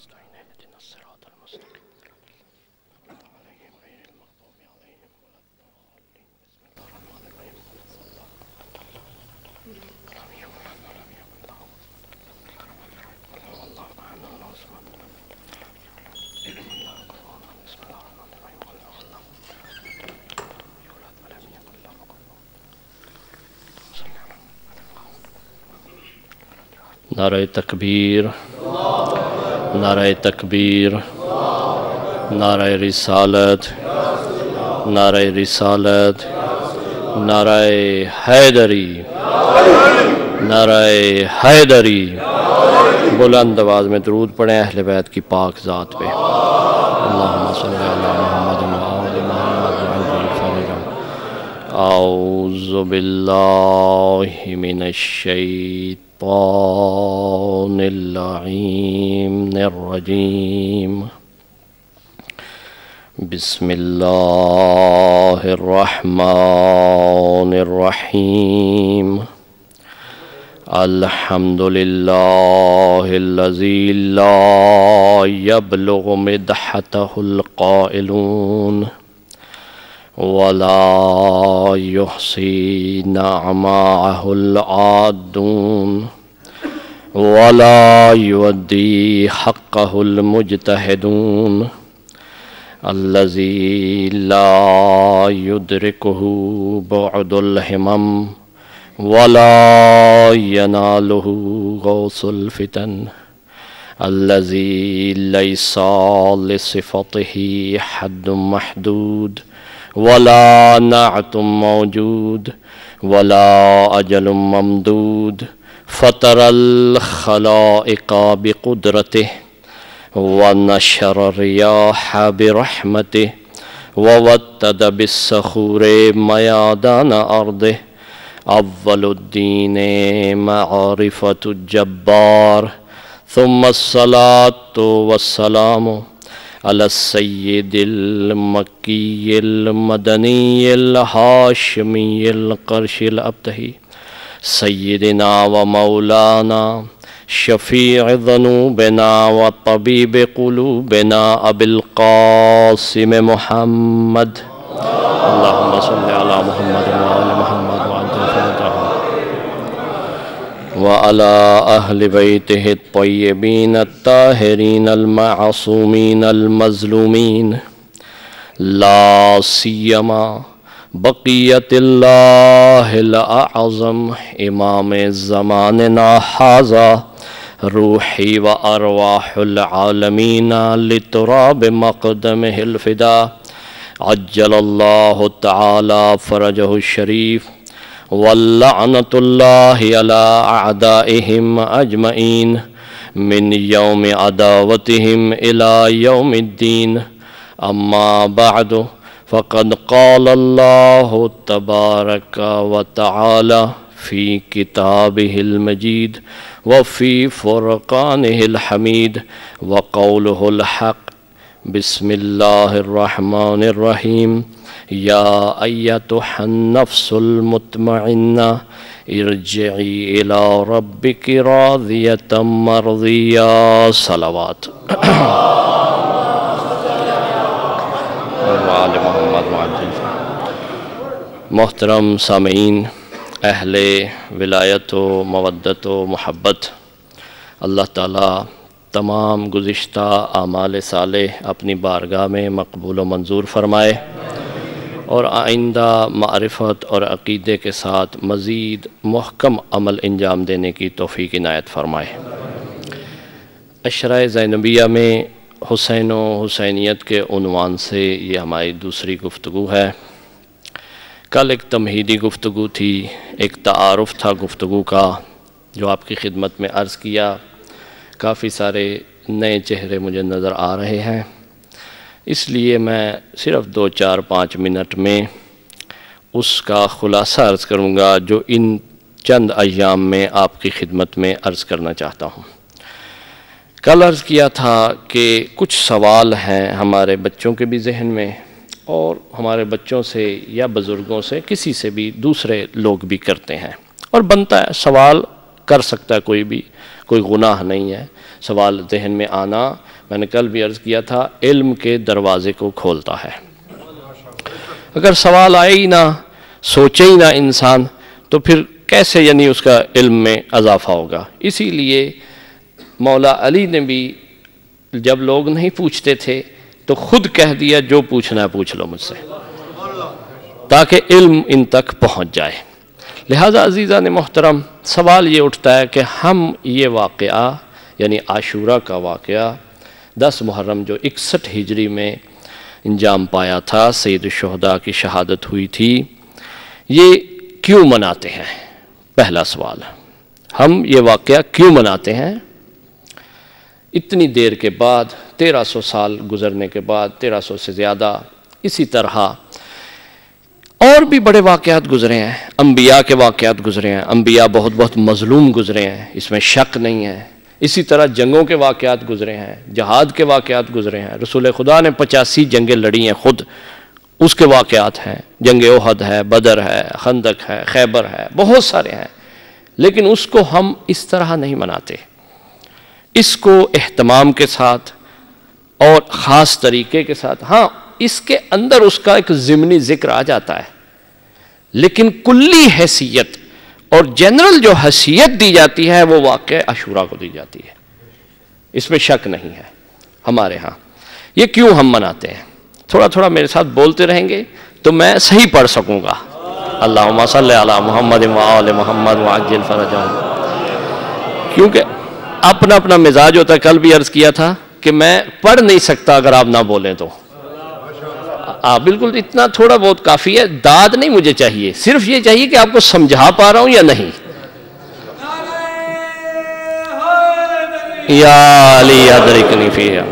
نستعين اهدنا الصراط المستقيم صراط عليهم غير المغضوب عليهم ولا الضالين بسم الله الرحمن الرحيم لم يولد ولم يكن له قل هو الله احد الله الصمد لم يلد ولم يولد بسم الله الرحمن الرحيم قل هو الله يولد ولم يكن له كفوا صلى الله نعرہ تکبیر نعرہ تکبیر نعرہ رسالت نعرہ رسالت نعرہ حیدری نعرہ حیدری بلند آواز میں درود پڑھیں اہل بیت کی پاک ذات پہ اللہم صلی علی محمد و آل محمد وعجل فرجہم اعوذ باللہ من الشیطان اللعین الرجیم بسم اللہ الرحمن الرحیم الحمدللہ الذی لا یبلغ مدحتہ القائلون ولا يحصي نعماءه العادون ولا يؤدي حقه المجتهدون الذي لا يدركه بعد الهمم ولا يناله غوص الفتن الذي ليس لصفته حد محدود ولا نعت موجود ولا أجل ممدود فطر الخلائق بقدرته ونشر الرياح برحمته ووتد بالصخور ميادان أرضه أول الدين معرفة الجبار ثم الصلاة والسلام على السيد المكي المدني الهاشمي القرشي الأبتهي سيدنا ومولانا شفيع ذنوبنا وطبيب قلوبنا أبي القاسم محمد اللهم صل على محمد وآل محمد وعجل فرجهم وعلى أهل بيته الطيبين الطاهرين المعصومين المظلومين لا سيما بقية الله الأعظم إمام زماننا هذا روحي وأرواح العالمين لتراب مقدمه الفداء عجل الله تعالى فرجه الشريف واللعنة الله على أعدائهم أجمعين من يوم عداوتهم إلى يوم الدين أما بعد فقد قال الله تبارك وتعالى في كتابه المجيد وفي فرقانه الحميد وقوله الحق بسم الله الرحمن الرحيم يا أيتها النفس المطمئنة ارجعي إلى ربك راضية مرضية صلوات محترم سامعین اہل ولایت و مودت و محبت، اللہ تعالیٰ تمام گزشتہ اعمال صالح اپنی بارگاہ میں مقبول و منظور فرمائے اور آئندہ معرفت اور عقیدے کے ساتھ مزید محکم عمل انجام دینے کی توفیق عنایت فرمائے۔ عشرہ زینبیہ میں حسین و حسینیت کے عنوان سے یہ ہماری دوسری گفتگو ہے۔ کل ایک تمہیدی گفتگو تھی، ایک تعارف تھا گفتگو کا جو آپ کی خدمت میں عرض کیا۔ کافی سارے نئے چہرے مجھے نظر آ رہے ہیں، اس لیے میں صرف 2-4-5 منٹ میں اس کا خلاصہ عرض کروں گا جو ان چند ایام میں آپ کی خدمت میں عرض کرنا چاہتا ہوں۔ کل عرض کیا تھا کہ کچھ سوال ہیں ہمارے بچوں کے بھی ذہن میں اور ہمارے بچوں سے یا بزرگوں سے، کسی سے بھی، دوسرے لوگ بھی کرتے ہیں، اور بنتا ہے، سوال کر سکتا ہے کوئی بھی، کوئی گناہ نہیں ہے سوال ذہن میں آنا، میں نے کل بھی عرض کیا تھا، علم کے دروازے کو کھولتا ہے۔ اگر سوال آئے ہی نہ، سوچے ہی نہ انسان، تو پھر کیسے یعنی اس کا علم میں اضافہ ہوگا؟ اسی لیے مولا علی نے بھی جب لوگ نہیں پوچھتے تھے تو خود کہہ دیا جو پوچھنا ہے پوچھ لو مجھ سے، تاکہ علم ان تک پہنچ جائے۔ لہذا عزیزان محترم، سوال یہ اٹھتا ہے کہ ہم یہ واقعہ یعنی عاشورہ کا واقعہ 10 محرم جو 61 ہجری میں انجام پایا تھا، سید الشہداء کی شہادت ہوئی تھی، یہ کیوں مناتے ہیں؟ پہلا سوال، ہم یہ واقعہ کیوں مناتے ہیں؟ اتنی دیر کے بعد، 1300 سال گزرنے کے بعد، 1300 سے زیادہ، اسی طرح اور بھی بڑے واقعات گزرے ہیں، انبیاء کے واقعات گزرے ہیں، انبیاء بہت بہت مظلوم گزرے ہیں، اس میں شک نہیں ہے۔ اسی طرح جنگوں کے واقعات گزرے ہیں، جہاد کے واقعات گزرے ہیں، رسول خدا نے 85 جنگیں لڑی ہیں خود، اس کے واقعات ہیں، جنگ احد ہے، بدر ہے، خندق ہے، خیبر ہے، بہت سارے ہیں، لیکن اس کو ہم اس طرح نہیں مناتے۔ اس کو اہتمام کے ساتھ اور خاص طریقے کے ساتھ، ہاں اس کے اندر اس کا ایک ضمنی ذکر آ جاتا ہے، لیکن کلی حیثیت اور جنرل جو حیثیت دی جاتی ہے وہ واقعہ عاشورہ کو دی جاتی ہے، اس میں شک نہیں ہے ہمارے ہاں۔ یہ کیوں ہم مناتے ہیں؟ تھوڑا تھوڑا میرے ساتھ بولتے رہیں گے تو میں صحیح پڑھ سکوں گا۔ اللہم صلی علی محمد وآل محمد وعجل فرجہم، کیونکہ اپنا اپنا مزاج ہوتا ہے۔ کل بھی عرض کیا تھا کہ میں پڑھ نہیں سکتا اگر آپ نہ بولیں تو، بالکل اتنا تھوڑا بہت کافی ہے، داد نہیں مجھے چاہیے، صرف یہ چاہیے کہ آپ کو سمجھا پا رہا ہوں یا نہیں۔ یا علی ادرکنی فیہا۔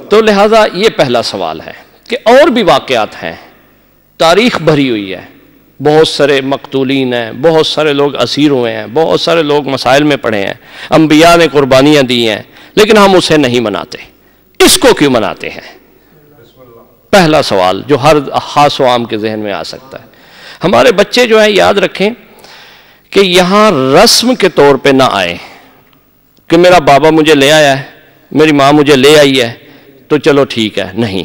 تو لہٰذا یہ پہلا سوال ہے کہ اور بھی واقعات ہیں، تاریخ بھری ہوئی ہے، بہت سارے مقتولین ہیں، بہت سارے لوگ اسیر ہوئے ہیں، بہت سارے لوگ مسائل میں پڑے ہیں، انبیاء نے قربانیاں دی ہیں، لیکن ہم اسے نہیں مناتے۔ اس کو کیوں مناتے ہیں؟ پہلا سوال جو ہر خاص و عام کے ذہن میں آ سکتا ہے۔ ہمارے بچے جو ہیں یاد رکھیں کہ یہاں رسم کے طور پہ نہ آئے کہ میرا بابا مجھے لے آیا ہے، میری ماں مجھے لے آئی ہے تو چلو ٹھیک ہے، نہیں،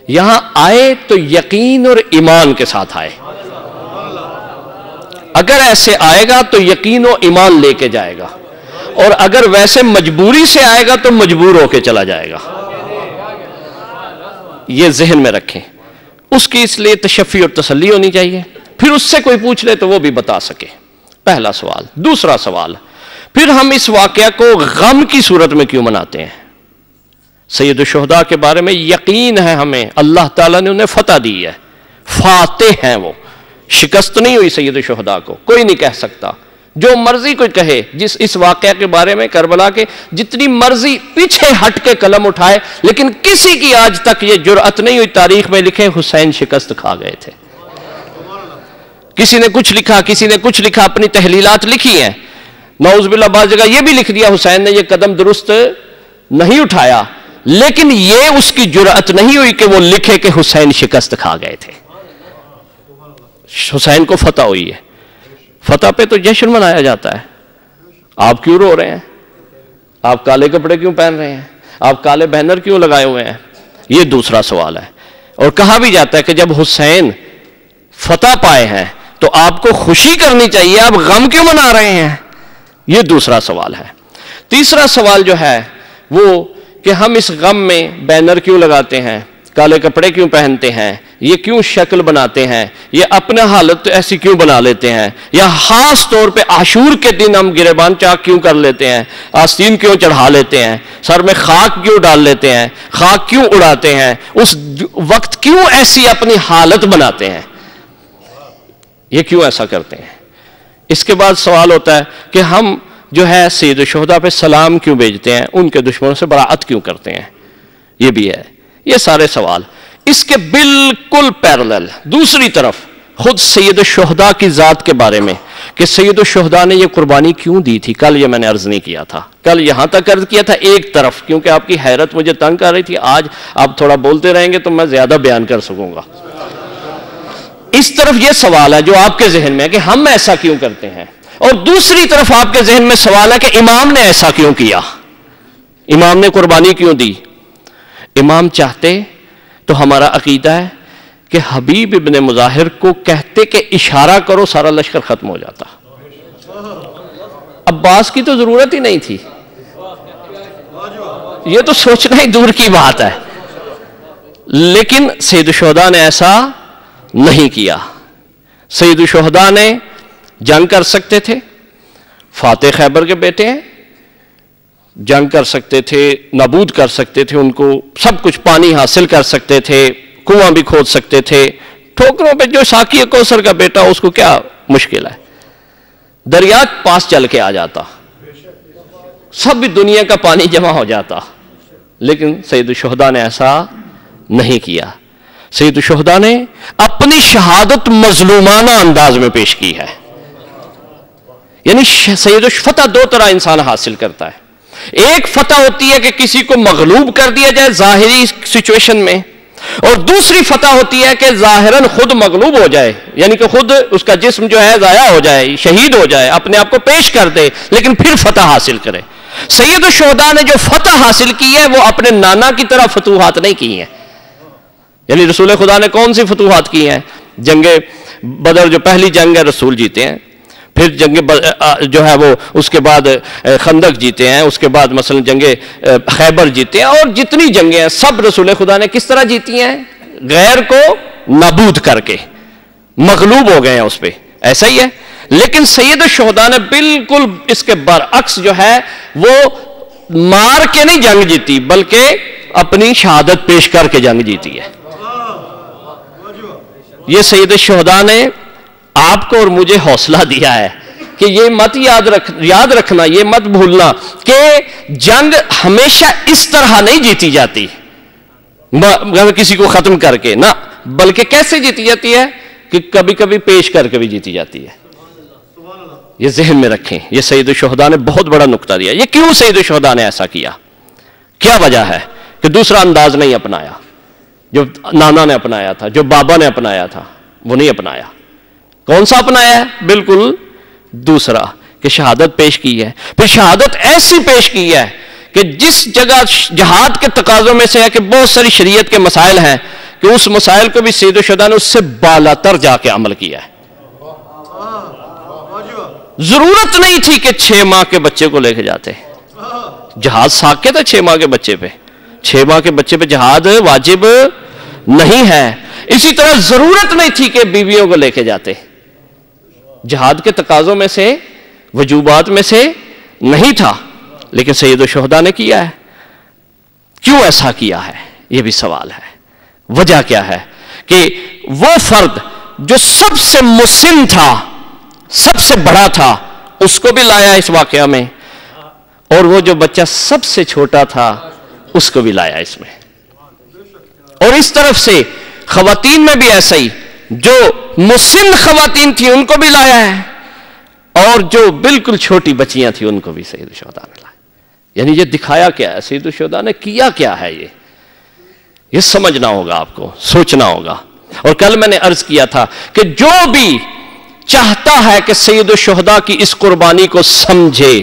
یہاں آئے تو یقین اور ایمان کے ساتھ آئے۔ اگر ایسے آئے گا تو یقین و ایمان لے کے جائے گا، اور اگر ویسے مجبوری سے آئے گا تو مجبور ہو کے چلا جائے گا۔ یہ ذہن میں رکھیں، اس کی اس لیے تشفی اور تسلی ہونی چاہیے، پھر اس سے کوئی پوچھ لے تو وہ بھی بتا سکے۔ پہلا سوال۔ دوسرا سوال، پھر ہم اس واقعہ کو غم کی صورت میں کیوں مناتے ہیں؟ سید الشہداء کے بارے میں یقین ہے ہمیں، اللہ تعالیٰ نے انہیں فتح دی ہے، فاتح ہیں وہ، شکست نہیں ہوئی سید الشہداء کو، کوئی نہیں کہہ سکتا، جو مرضی کوئی کہے، جس اس واقعہ کے بارے میں کربلا کے جتنی مرضی پیچھے ہٹ کے قلم اٹھائے، لیکن کسی کی آج تک یہ جرأت نہیں ہوئی تاریخ میں لکھے حسین شکست کھا گئے تھے۔ کسی نے کچھ لکھا، کسی نے کچھ لکھا، اپنی تحلیلات لکھی ہیں، نعوذ باللہ بعض جگہ یہ بھی لکھ دیا حسین نے یہ قدم درست نہیں اٹھایا، لیکن یہ اس کی جرأت نہیں ہوئی کہ وہ لکھے کہ حسین شکست کھا گئے تھے۔ حسین کو فتح ہوئی ہے، فتح پہ تو جشن منایا جاتا ہے۔ آپ کیوں رو رہے ہیں؟ آپ کالے کپڑے کیوں پہن رہے ہیں؟ آپ کالے بینر کیوں لگائے ہوئے ہیں؟ یہ دوسرا سوال ہے۔ اور کہا بھی جاتا ہے کہ جب حسین فتح پائے ہیں تو آپ کو خوشی کرنی چاہیے، آپ غم کیوں منا رہے ہیں؟ یہ دوسرا سوال ہے۔ تیسرا سوال جو ہے وہ کہ ہم اس غم میں بینر کیوں لگاتے ہیں، کالے کپڑے کیوں پہنتے ہیں، یہ کیوں شکل بناتے ہیں، یہ اپنا حالت ایسی کیوں بنا لیتے ہیں، یا خاص طور پہ عاشور کے دن ہم گریبان چاک کیوں کر لیتے ہیں، آستین کیوں چڑھا لیتے ہیں، سر میں خاک کیوں ڈال لیتے ہیں، خاک کیوں اڑاتے ہیں، اس وقت کیوں ایسی اپنی حالت بناتے ہیں، یہ کیوں ایسا کرتے ہیں؟ اس کے بعد سوال ہوتا ہے کہ ہم جو ہے سید الشہداء پہ سلام کیوں بھیجتے ہیں، ان کے دشمنوں سے براعت کیوں کرتے ہیں، یہ بھی ہے۔ یہ سارے سوال اس کے بالکل پیرلل دوسری طرف خود سید الشہداء کی ذات کے بارے میں کہ سید الشہداء نے یہ قربانی کیوں دی تھی، کل یہ میں نے عرض نہیں کیا تھا، کل یہاں تک عرض کیا تھا ایک طرف، کیونکہ آپ کی حیرت مجھے تنگ کر رہی تھی، آج آپ تھوڑا بولتے رہیں گے تو میں زیادہ بیان کر سکوں گا۔ اس طرف یہ سوال ہے جو آپ کے ذہن میں ہے کہ ہم ایسا کیوں کرتے ہیں۔ اور دوسری طرف آپ کے ذہن میں سوال ہے کہ امام نے ایسا کیوں کیا، امام نے قربانی کیوں دی؟ امام چاہتے تو ہمارا عقیدہ ہے کہ حبیب ابن مظاہر کو کہتے کہ اشارہ کرو سارا لشکر ختم ہو جاتا، عباس کی تو ضرورت ہی نہیں تھی، یہ تو سوچنا ہی دور کی بات ہے، لیکن سید الشہداء نے ایسا نہیں کیا۔ سید الشہداء نے جنگ کر سکتے تھے، فاتح خیبر کے بیٹے ہیں، جنگ کر سکتے تھے، نابود کر سکتے تھے ان کو، سب کچھ پانی حاصل کر سکتے تھے، کنواں بھی کھود سکتے تھے، ٹھوکروں پہ جو ساقی کوثر کا بیٹا اس کو کیا مشکل ہے، دریا پاس چل کے آ جاتا، سب دنیا کا پانی جمع ہو جاتا، لیکن سید الشہداء نے ایسا نہیں کیا۔ سید الشہداء نے اپنی شہادت مظلومانہ انداز میں پیش کی ہے۔ یعنی سید فتح دو طرح انسان حاصل کرتا ہے، ایک فتح ہوتی ہے کہ کسی کو مغلوب کر دیا جائے ظاہری سچویشن میں، اور دوسری فتح ہوتی ہے کہ ظاہراً خود مغلوب ہو جائے، یعنی کہ خود اس کا جسم جو ہے ضائع ہو جائے، شہید ہو جائے، اپنے آپ کو پیش کر دے، لیکن پھر فتح حاصل کرے۔ سید الشہداء نے جو فتح حاصل کی ہے وہ اپنے نانا کی طرح فتوحات نہیں کی ہیں۔ یعنی رسول خدا نے کون سی فتوحات کی ہیں؟ جنگ بدر جو پہلی جنگ ہے رسول جیتے ہیں، پھر جنگ جو ہے وہ اس کے بعد خندق جیتے ہیں، اس کے بعد مثلا جنگ خیبر جیتے ہیں، اور جتنی جنگیں ہیں سب رسول خدا نے کس طرح جیتی ہیں؟ غیر کو نابود کر کے، مغلوب ہو گئے ہیں اس پہ، ایسا ہی ہے۔ لیکن سید الشہداء نے بالکل اس کے برعکس جو ہے وہ مار کے نہیں جنگ جیتی، بلکہ اپنی شہادت پیش کر کے جنگ جیتی ہے۔ یہ سید الشہداء نے آپ کو اور مجھے حوصلہ دیا ہے کہ یہ مت یاد رکھنا، یہ مت بھولنا کہ جنگ ہمیشہ اس طرح نہیں جیتی جاتی کسی کو ختم کر کے، نہ، بلکہ کیسے جیتی جاتی ہے کہ کبھی کبھی پیش کر کے بھی جیتی جاتی ہے۔ یہ ذہن میں رکھیں، یہ سید الشہداء نے بہت بڑا نقطہ دیا۔ یہ کیوں سید الشہداء نے ایسا کیا؟ کیا وجہ ہے کہ دوسرا انداز نہیں اپنایا؟ جو نانا نے اپنایا تھا، جو بابا نے اپنایا تھا، وہ نہیں اپنایا۔ کون سا اپنایا ہے؟ بالکل دوسرا، کہ شہادت پیش کی ہے، پھر شہادت ایسی پیش کی ہے کہ جس جگہ جہاد کے تقاضوں میں سے ہے کہ بہت ساری شریعت کے مسائل ہیں، کہ اس مسائل کو بھی سید الشہداء نے اس سے بالاتر جا کے عمل کیا ہے۔ ضرورت نہیں تھی کہ 6 ماہ کے بچے کو لے کے جاتے، جہاد ساکت ہے 6 ماہ کے بچے پہ، 6 ماہ کے بچے پہ جہاد واجب نہیں ہے۔ اسی طرح ضرورت نہیں تھی کہ بیویوں کو لے کے جاتے، جہاد کے تقاضوں میں سے، وجوبات میں سے نہیں تھا، لیکن سید الشہداء نے کیا ہے۔ کیوں ایسا کیا ہے؟ یہ بھی سوال ہے۔ وجہ کیا ہے؟ کہ وہ فرد جو سب سے مسن تھا، سب سے بڑا تھا، اس کو بھی لایا اس واقعہ میں، اور وہ جو بچہ سب سے چھوٹا تھا اس کو بھی لایا اس میں۔ اور اس طرف سے خواتین میں بھی ایسا ہی، جو مسن خواتین تھیں ان کو بھی لایا ہے، اور جو بالکل چھوٹی بچیاں تھیں ان کو بھی سید الشہداء نے لایا۔ یعنی یہ دکھایا کیا ہے؟ سید الشہداء نے کیا کیا ہے؟ یہ سمجھنا ہوگا، آپ کو سوچنا ہوگا۔ اور کل میں نے عرض کیا تھا کہ جو بھی چاہتا ہے کہ سید الشہداء کی اس قربانی کو سمجھے،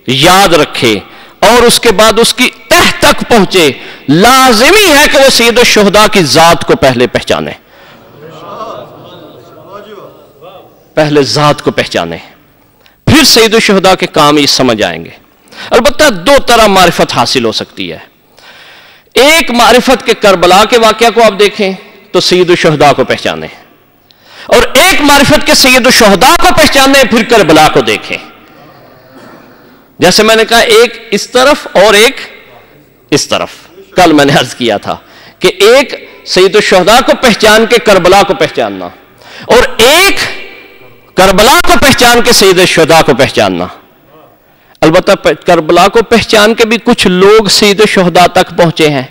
یاد رکھے، اور اس کے بعد اس کی تہ تک پہنچے، لازمی ہے کہ وہ سید الشہداء کی ذات کو پہلے پہچانے، پہلے ذات کو پہچانے، پھر سید الشہداء کے کام یہ سمجھ آئیں گے۔ البتہ 2 طرح معرفت حاصل ہو سکتی ہے۔ ایک معرفت کے کربلا کے واقعہ کو آپ دیکھیں تو سید الشہداء کو پہچانے، اور ایک معرفت کے سید الشہداء کو پہچانے پھر کربلا کو دیکھیں۔ جیسے میں نے کہا ایک اس طرف اور ایک اس طرف، کل میں نے عرض کیا تھا کہ ایک سید الشہداء کو پہچان کے کربلا کو پہچاننا، اور ایک کربلا کو پہچان کے سید الشہداء کو پہچاننا۔ البتہ کربلا کو پہچان کے بھی کچھ لوگ سید الشہداء تک پہنچے ہیں،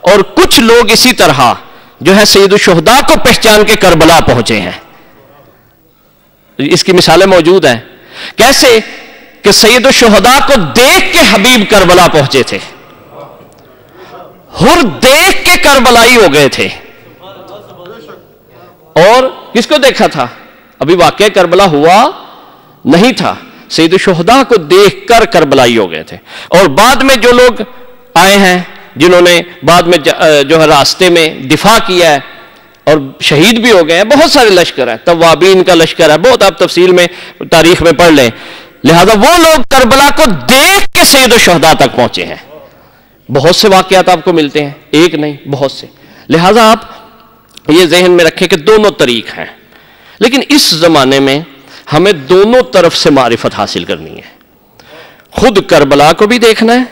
اور کچھ لوگ اسی طرح جو ہے سید الشہداء کو پہچان کے کربلا پہنچے ہیں۔ اس کی مثالیں موجود ہیں۔ کیسے کہ سید الشہداء کو دیکھ کے حبیب کربلا پہنچے تھے، ہر دیکھ کے کربلائی ہو گئے تھے۔ اور کس کو دیکھا تھا؟ ابھی واقعہ کربلا ہوا نہیں تھا، سید الشہداء کو دیکھ کر کربلائی ہو گئے تھے. اور بعد میں جو لوگ آئے ہیں جنہوں نے بعد میں جو ہے راستے میں دفاع کیا ہے اور شہید بھی ہو گئے ہیں، بہت سارے لشکر ہیں، توابین کا لشکر ہے، بہت آپ تفصیل میں تاریخ میں پڑھ لیں. لہذا وہ لوگ کربلا کو دیکھ کے سید الشہداء تک پہنچے ہیں. بہت سے واقعات آپ کو ملتے ہیں، ایک نہیں بہت سے. لہذا آپ یہ ذہن میں رکھیں کہ دونوں طریق ہیں، لیکن اس زمانے میں ہمیں دونوں طرف سے معرفت حاصل کرنی ہے. خود کربلا کو بھی دیکھنا ہے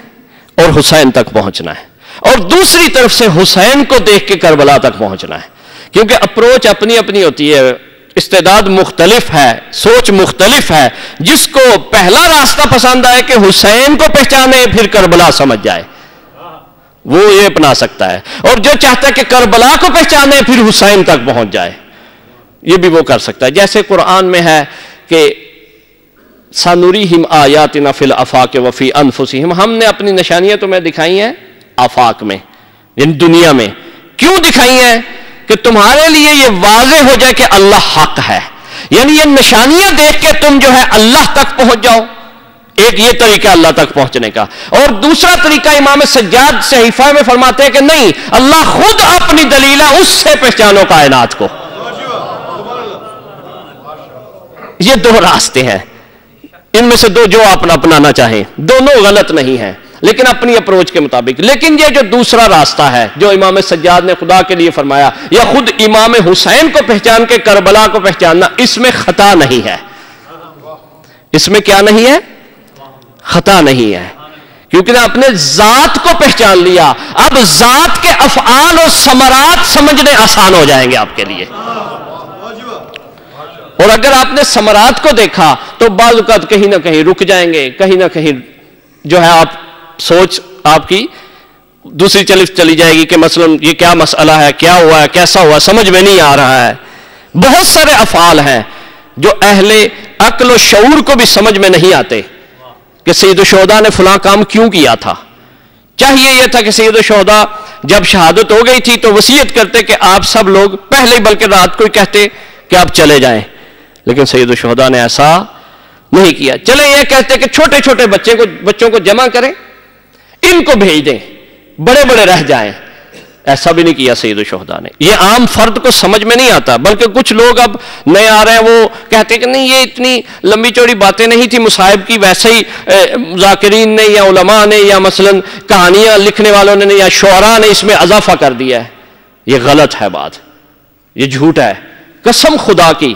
اور حسین تک پہنچنا ہے، اور دوسری طرف سے حسین کو دیکھ کے کربلا تک پہنچنا ہے. کیونکہ اپروچ اپنی اپنی ہوتی ہے، استعداد مختلف ہے، سوچ مختلف ہے. جس کو پہلا راستہ پسند آئے کہ حسین کو پہچانے پھر کربلا سمجھ جائے، وہ یہ اپنا سکتا ہے. اور جو چاہتا ہے کہ کربلا کو پہچانے پھر حسین تک پہنچ جائے، یہ بھی وہ کر سکتا ہے. جیسے قرآن میں ہے کہ سَنُرِيهِمْ آيَاتِنَا فِي الْآفَاقِ وَفِي أَنفُسِهِمْ، ہم نے اپنی نشانیاں تمہیں دکھائی ہیں آفاق میں، یعنی دنیا میں. کیوں دکھائی ہیں؟ کہ تمہارے لیے یہ واضح ہو جائے کہ اللہ حق ہے. یعنی یہ نشانیاں دیکھ کے تم جو ہے اللہ تک پہنچ جاؤ. ایک یہ طریقہ اللہ تک پہنچنے کا. اور دوسرا طریقہ امام سجاد صحیفہ میں فرماتے ہیں کہ نہیں، اللہ خود اپنی دلیلہ اس سے پہچانو کائنات کو. یہ دو راستے ہیں، ان میں سے دو جو آپ اپنانا چاہیں، دونوں غلط نہیں ہیں لیکن اپنی اپروچ کے مطابق. لیکن یہ جو دوسرا راستہ ہے جو امام سجاد نے خدا کے لیے فرمایا، یا خود امام حسین کو پہچان کے کربلا کو پہچاننا، اس میں خطا نہیں ہے. اس میں کیا نہیں ہے؟ خطا نہیں ہے. کیونکہ نے اپنے ذات کو پہچان لیا، اب ذات کے افعال اور ثمرات سمجھنے آسان ہو جائیں گے آپ کے لیے. اور اگر آپ نے ثمرات کو دیکھا تو بعض اوقات کہیں نہ کہیں رک جائیں گے، کہیں نہ کہیں جو ہے آپ سوچ آپ کی دوسری چلی جائے گی کہ مثلا یہ کیا مسئلہ ہے، کیا ہوا ہے، کیسا ہوا، سمجھ میں نہیں آ رہا ہے. بہت سارے افعال ہیں جو اہل عقل و شعور کو بھی سمجھ میں نہیں آتے کہ سید الشہداء نے فلاں کام کیوں کیا تھا. چاہیے یہ تھا کہ سید الشہداء جب شہادت ہو گئی تھی تو وصیت کرتے کہ آپ سب لوگ پہلے ہی بلکہ رات کو ہی کہتے کہ آپ چلے جائیں، لیکن سید الشہداء نے ایسا نہیں کیا. چلے یہ کہتے کہ چھوٹے چھوٹے بچوں کو جمع کریں، ان کو بھیج دیں، بڑے بڑے رہ جائیں. ایسا بھی نہیں کیا سید الشہداء نے. یہ عام فرد کو سمجھ میں نہیں آتا، بلکہ کچھ لوگ اب نئے آ رہے ہیں، وہ کہتے ہیں کہ نہیں یہ اتنی لمبی چوڑی باتیں نہیں تھی مصائب کی، ویسے ہی ذاکرین نے یا علماء نے یا مثلا کہانیاں لکھنے والوں نے یا شعراء نے اس میں اضافہ کر دیا ہے. یہ غلط ہے بات، یہ جھوٹ ہے. قسم خدا کی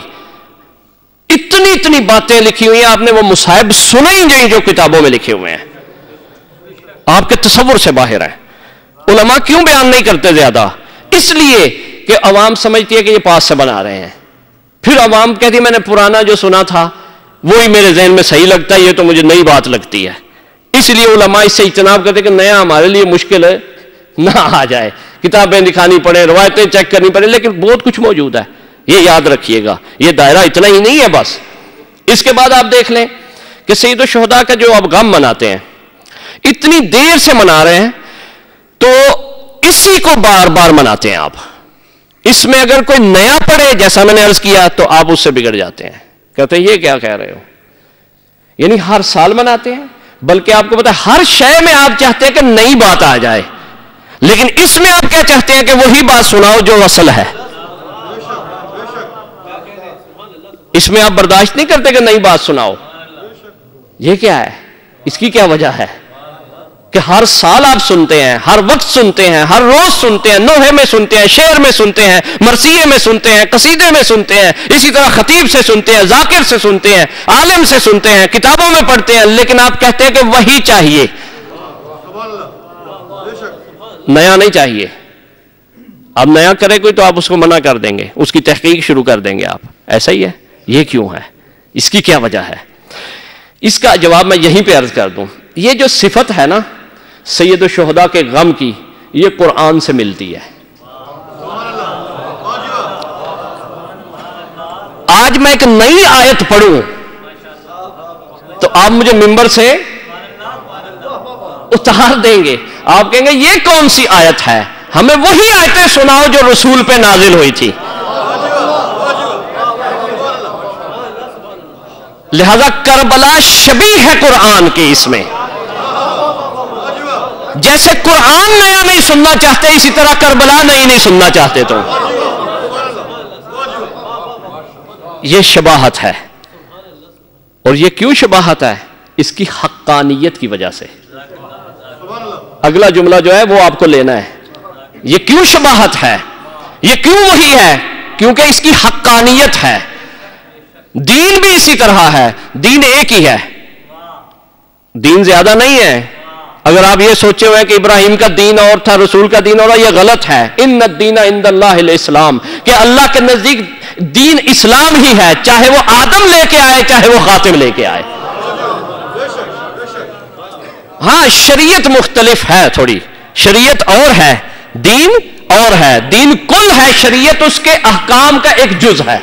اتنی باتیں لکھی ہوئی ہیں، آپ نے وہ مصائب سنے ہی نہیں جو کتابوں میں لکھے ہوئے ہیں، آپ کے تصور سے باہر ہیں. علماء کیوں بیان نہیں کرتے زیادہ؟ اس لیے کہ عوام سمجھتی ہے کہ یہ پاس سے بنا رہے ہیں. پھر عوام کہتی ہے میں نے پرانا جو سنا تھا وہی میرے ذہن میں صحیح لگتا ہے، یہ تو مجھے نئی بات لگتی ہے. اس لیے علماء اس سے اجتناب کرتے کہ نیا ہمارے لیے مشکل ہے، نہ آ جائے، کتابیں دکھانی پڑے، روایتیں چیک کرنی پڑے. لیکن بہت کچھ موجود ہے، یہ یاد رکھیے گا. یہ دائرہ اتنا ہی نہیں ہے بس. اس کے بعد آپ دیکھ لیں کہ سید الشہداء کا جو اب غم مناتے ہیں، اتنی دیر سے منا رہے ہیں تو اسی کو بار بار مناتے ہیں آپ. اس میں اگر کوئی نیا پڑھے جیسا میں نے عرض کیا تو آپ اس سے بگڑ جاتے ہیں، کہتے ہیں یہ کیا کہہ رہے ہو. یعنی ہر سال مناتے ہیں، بلکہ آپ کو پتا ہے ہر شے میں آپ چاہتے ہیں کہ نئی بات آ جائے، لیکن اس میں آپ کیا چاہتے ہیں کہ وہی بات سناؤ جو اصل ہے. اس میں آپ برداشت نہیں کرتے کہ نئی بات سناؤ. یہ کیا ہے؟ اس کی کیا وجہ ہے کہ ہر سال آپ سنتے ہیں، ہر وقت سنتے ہیں، ہر روز سنتے ہیں، نوحے میں سنتے ہیں، شعر میں سنتے ہیں، مرثیے میں سنتے ہیں، قصیدے میں سنتے ہیں، اسی طرح خطیب سے سنتے ہیں، ذاکر سے سنتے ہیں، عالم سے سنتے ہیں، کتابوں میں پڑھتے ہیں. لیکن آپ کہتے ہیں کہ وہی چاہیے، نیا نہیں چاہیے. اب نیا کرے کوئی تو آپ اس کو منع کر دیں گے، اس کی تحقیق شروع کر دیں گے آپ. ایسا ہی ہے. یہ کیوں ہے؟ اس کی کیا وجہ ہے؟ اس کا جواب میں یہیں پہ عرض کر دوں. یہ جو صفت ہے نا سید الشہداء کے غم کی، یہ قرآن سے ملتی ہے. آج میں ایک نئی آیت پڑھوں تو آپ مجھے ممبر سے اتار دیں گے. آپ کہیں گے یہ کون سی آیت ہے؟ ہمیں وہی آیتیں سناؤ جو رسول پہ نازل ہوئی تھی. لہذا کربلا شبیہ ہے قرآن کی اس میں. جیسے قرآن نیا نہیں سننا چاہتے اسی طرح کربلا نئی نہیں سننا چاہتے. تو یہ شباہت ہے. اور یہ کیوں شباہت ہے؟ اس کی حقانیت کی وجہ سے. اگلا جملہ جو ہے وہ آپ کو لینا ہے. یہ کیوں شباہت ہے؟ یہ کیوں وہی ہے؟ کیونکہ اس کی حقانیت ہے. دین بھی اسی طرح ہے. دین ایک ہی ہے. دین زیادہ نہیں ہے. اگر آپ یہ سوچے ہوئے کہ ابراہیم کا دین اور تھا، رسول کا دین اور، یہ غلط ہے. ان الدین عند اللہ الاسلام، کہ اللہ کے نزدیک دین اسلام ہی ہے، چاہے وہ آدم لے کے آئے چاہے وہ خاتم لے کے آئے. ہاں شریعت مختلف ہے تھوڑی، شریعت اور ہے، دین اور ہے. دین کل ہے، شریعت اس کے احکام کا ایک جز ہے.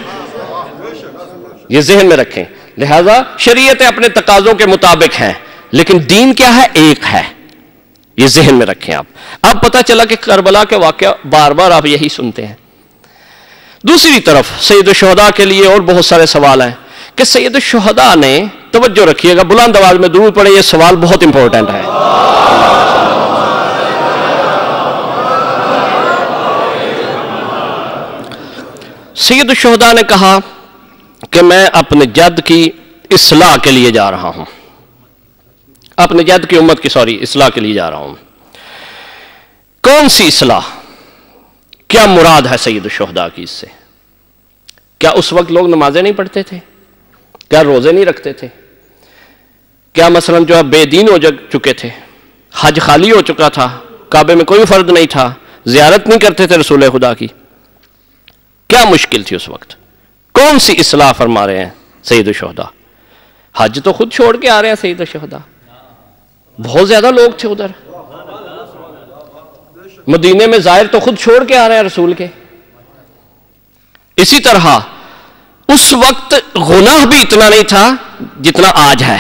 یہ ذہن میں رکھیں. لہذا شریعتیں اپنے تقاضوں کے مطابق ہیں لیکن دین کیا ہے؟ ایک ہے. یہ ذہن میں رکھیں آپ. اب پتہ چلا کہ کربلا کے واقعہ بار بار آپ یہی سنتے ہیں. دوسری طرف سید الشہداء کے لیے اور بہت سارے سوال ہیں کہ سید الشہداء نے، توجہ رکھیے گا، بلند آواز میں درود پڑھیں، یہ سوال بہت امپورٹنٹ ہے. سید الشہداء نے کہا کہ میں اپنے جد کی اصلاح کے لیے جا رہا ہوں، اپنے جد کی امت کی اصلاح کے لیے جا رہا ہوں. کون سی اصلاح؟ کیا مراد ہے سید الشہداء کی اس سے؟ کیا اس وقت لوگ نمازیں نہیں پڑھتے تھے؟ کیا روزے نہیں رکھتے تھے؟ کیا مثلا جو ہے بے دین ہو چکے تھے؟ حج خالی ہو چکا تھا، کعبے میں کوئی فرد نہیں تھا، زیارت نہیں کرتے تھے رسول خدا کی؟ کیا مشکل تھی اس وقت؟ کون سی اصلاح فرما رہے ہیں سید الشہداء؟ حج تو خود چھوڑ کے آ رہے ہیں سید الشہداء. بہت زیادہ لوگ تھے ادھر. مدینے میں زائر تو خود چھوڑ کے آ رہے ہیں رسول کے. اسی طرح اس وقت گناہ بھی اتنا نہیں تھا جتنا آج ہے،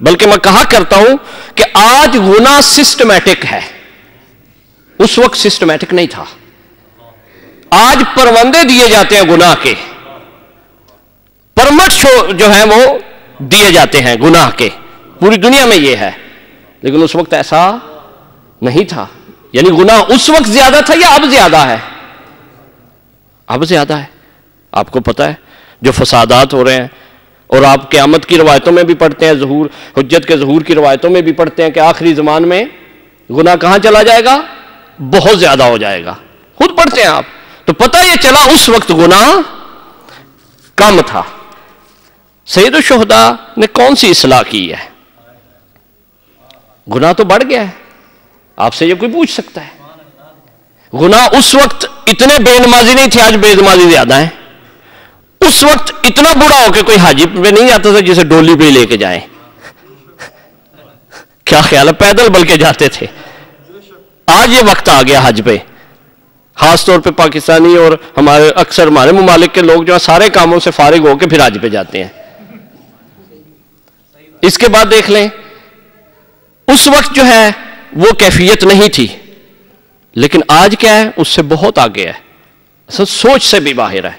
بلکہ میں کہا کرتا ہوں کہ آج گناہ سسٹمیٹک ہے، اس وقت سسٹمیٹک نہیں تھا. آج پروندے دیے جاتے ہیں گناہ کے، پرمٹ جو ہیں وہ دیے جاتے ہیں گناہ کے، پوری دنیا میں یہ ہے. لیکن اس وقت ایسا نہیں تھا. یعنی گناہ اس وقت زیادہ تھا یا اب زیادہ ہے؟ اب زیادہ ہے. آپ کو پتہ ہے جو فسادات ہو رہے ہیں، اور آپ قیامت کی روایتوں میں بھی پڑھتے ہیں، ظہور حجت کے ظہور کی روایتوں میں بھی پڑھتے ہیں کہ آخری زمان میں گناہ کہاں چلا جائے گا؟ بہت زیادہ ہو جائے گا. خود پڑھتے ہیں آپ. تو پتہ یہ چلا اس وقت گناہ کم تھا. سید الشہداء نے کون سی اصلاح کی ہے؟ گناہ تو بڑھ گیا ہے. آپ سے یہ کوئی پوچھ سکتا ہے؟ گناہ اس وقت اتنے بے نمازی نہیں تھے، آج بے نمازی زیادہ ہیں. اس وقت اتنا بڑا ہو کہ کوئی حاجی پہ نہیں آتا تھا جسے ڈولی پہ لے کے جائیں. کیا خیال ہے؟ پیدل بلکہ جاتے تھے. آج یہ وقت آ گیا حج پہ، خاص طور پہ پاکستانی اور اکثر ہمارے ممالک کے لوگ جو ہیں سارے کاموں سے فارغ ہو کے پھر حج پہ جاتے ہیں. اس کے بعد دیکھ لیں اس وقت جو ہے وہ کیفیت نہیں تھی، لیکن آج کیا ہے؟ اس سے بہت آگے ہے، سوچ سے بھی باہر ہے.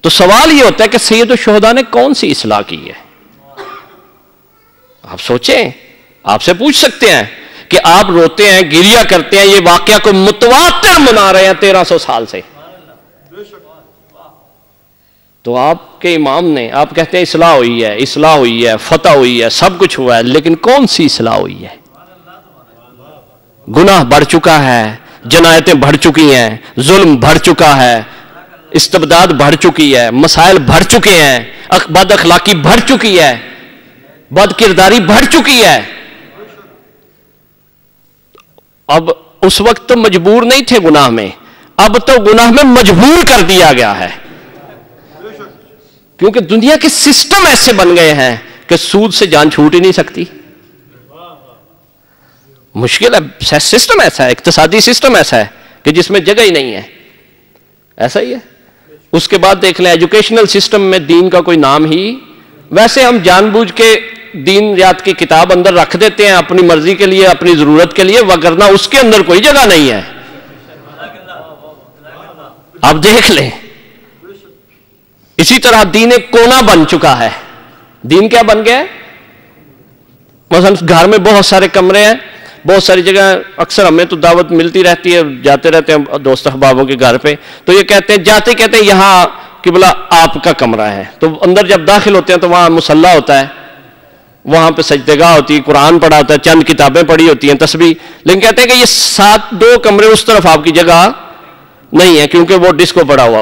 تو سوال یہ ہوتا ہے کہ سید الشہداء نے کون سی اصلاح کی ہے؟ آپ سوچیں. آپ سے پوچھ سکتے ہیں کہ آپ روتے ہیں، گریہ کرتے ہیں، یہ واقعہ کو متواتر منا رہے ہیں 1300 سال سے. تو آپ کے امام نے، آپ کہتے ہیں اصلاح ہوئی ہے، اصلاح ہوئی ہے، فتح ہوئی ہے، سب کچھ ہوا ہے، لیکن کون سی اصلاح ہوئی ہے؟ گناہ بڑھ چکا ہے، جنایتیں بڑھ چکی ہیں، ظلم بڑھ چکا ہے، استبداد بڑھ چکی ہے، مسائل بڑھ چکے ہیں، بد اخلاقی بڑھ چکی ہے، بد کرداری بڑھ چکی ہے. اب اس وقت تو مجبور نہیں تھے گناہ میں، اب تو گناہ میں مجبور کر دیا گیا ہے. کیونکہ دنیا کے سسٹم ایسے بن گئے ہیں کہ سود سے جان چھوٹ ہی نہیں سکتی. مشکل ہے. سسٹم ایسا ہے، اقتصادی سسٹم ایسا ہے کہ جس میں جگہ ہی نہیں ہے. ایسا ہی ہے. اس کے بعد دیکھ لیں ایجوکیشنل سسٹم میں دین کا کوئی نام ہی. ویسے ہم جان بوجھ کے دین یاد کی کتاب اندر رکھ دیتے ہیں اپنی مرضی کے لیے، اپنی ضرورت کے لیے، وگرنہ اس کے اندر کوئی جگہ نہیں ہے. آپ دیکھ لیں. اسی طرح دین ایک کونا بن چکا ہے. دین کیا بن گیا ہے؟ مثلا گھر میں بہت سارے کمرے ہیں، بہت ساری جگہ، اکثر ہمیں تو دعوت ملتی رہتی ہے، جاتے رہتے ہیں دوست احبابوں کے گھر پہ، تو یہ کہتے ہیں جاتے کہتے ہیں یہاں قبلہ آپ کا کمرہ ہے، تو اندر جب داخل ہوتے ہیں تو وہاں مصلی ہوتا ہے، وہاں پہ سجدگاہ ہوتی ہے، قرآن پڑھا ہوتا ہے، چند کتابیں پڑھی ہوتی ہیں، تسبیح، لیکن کہتے ہیں کہ یہ 2 کمرے اس طرف آپ کی جگہ نہیں ہے، کیونکہ وہ ڈسکو پڑا ہوا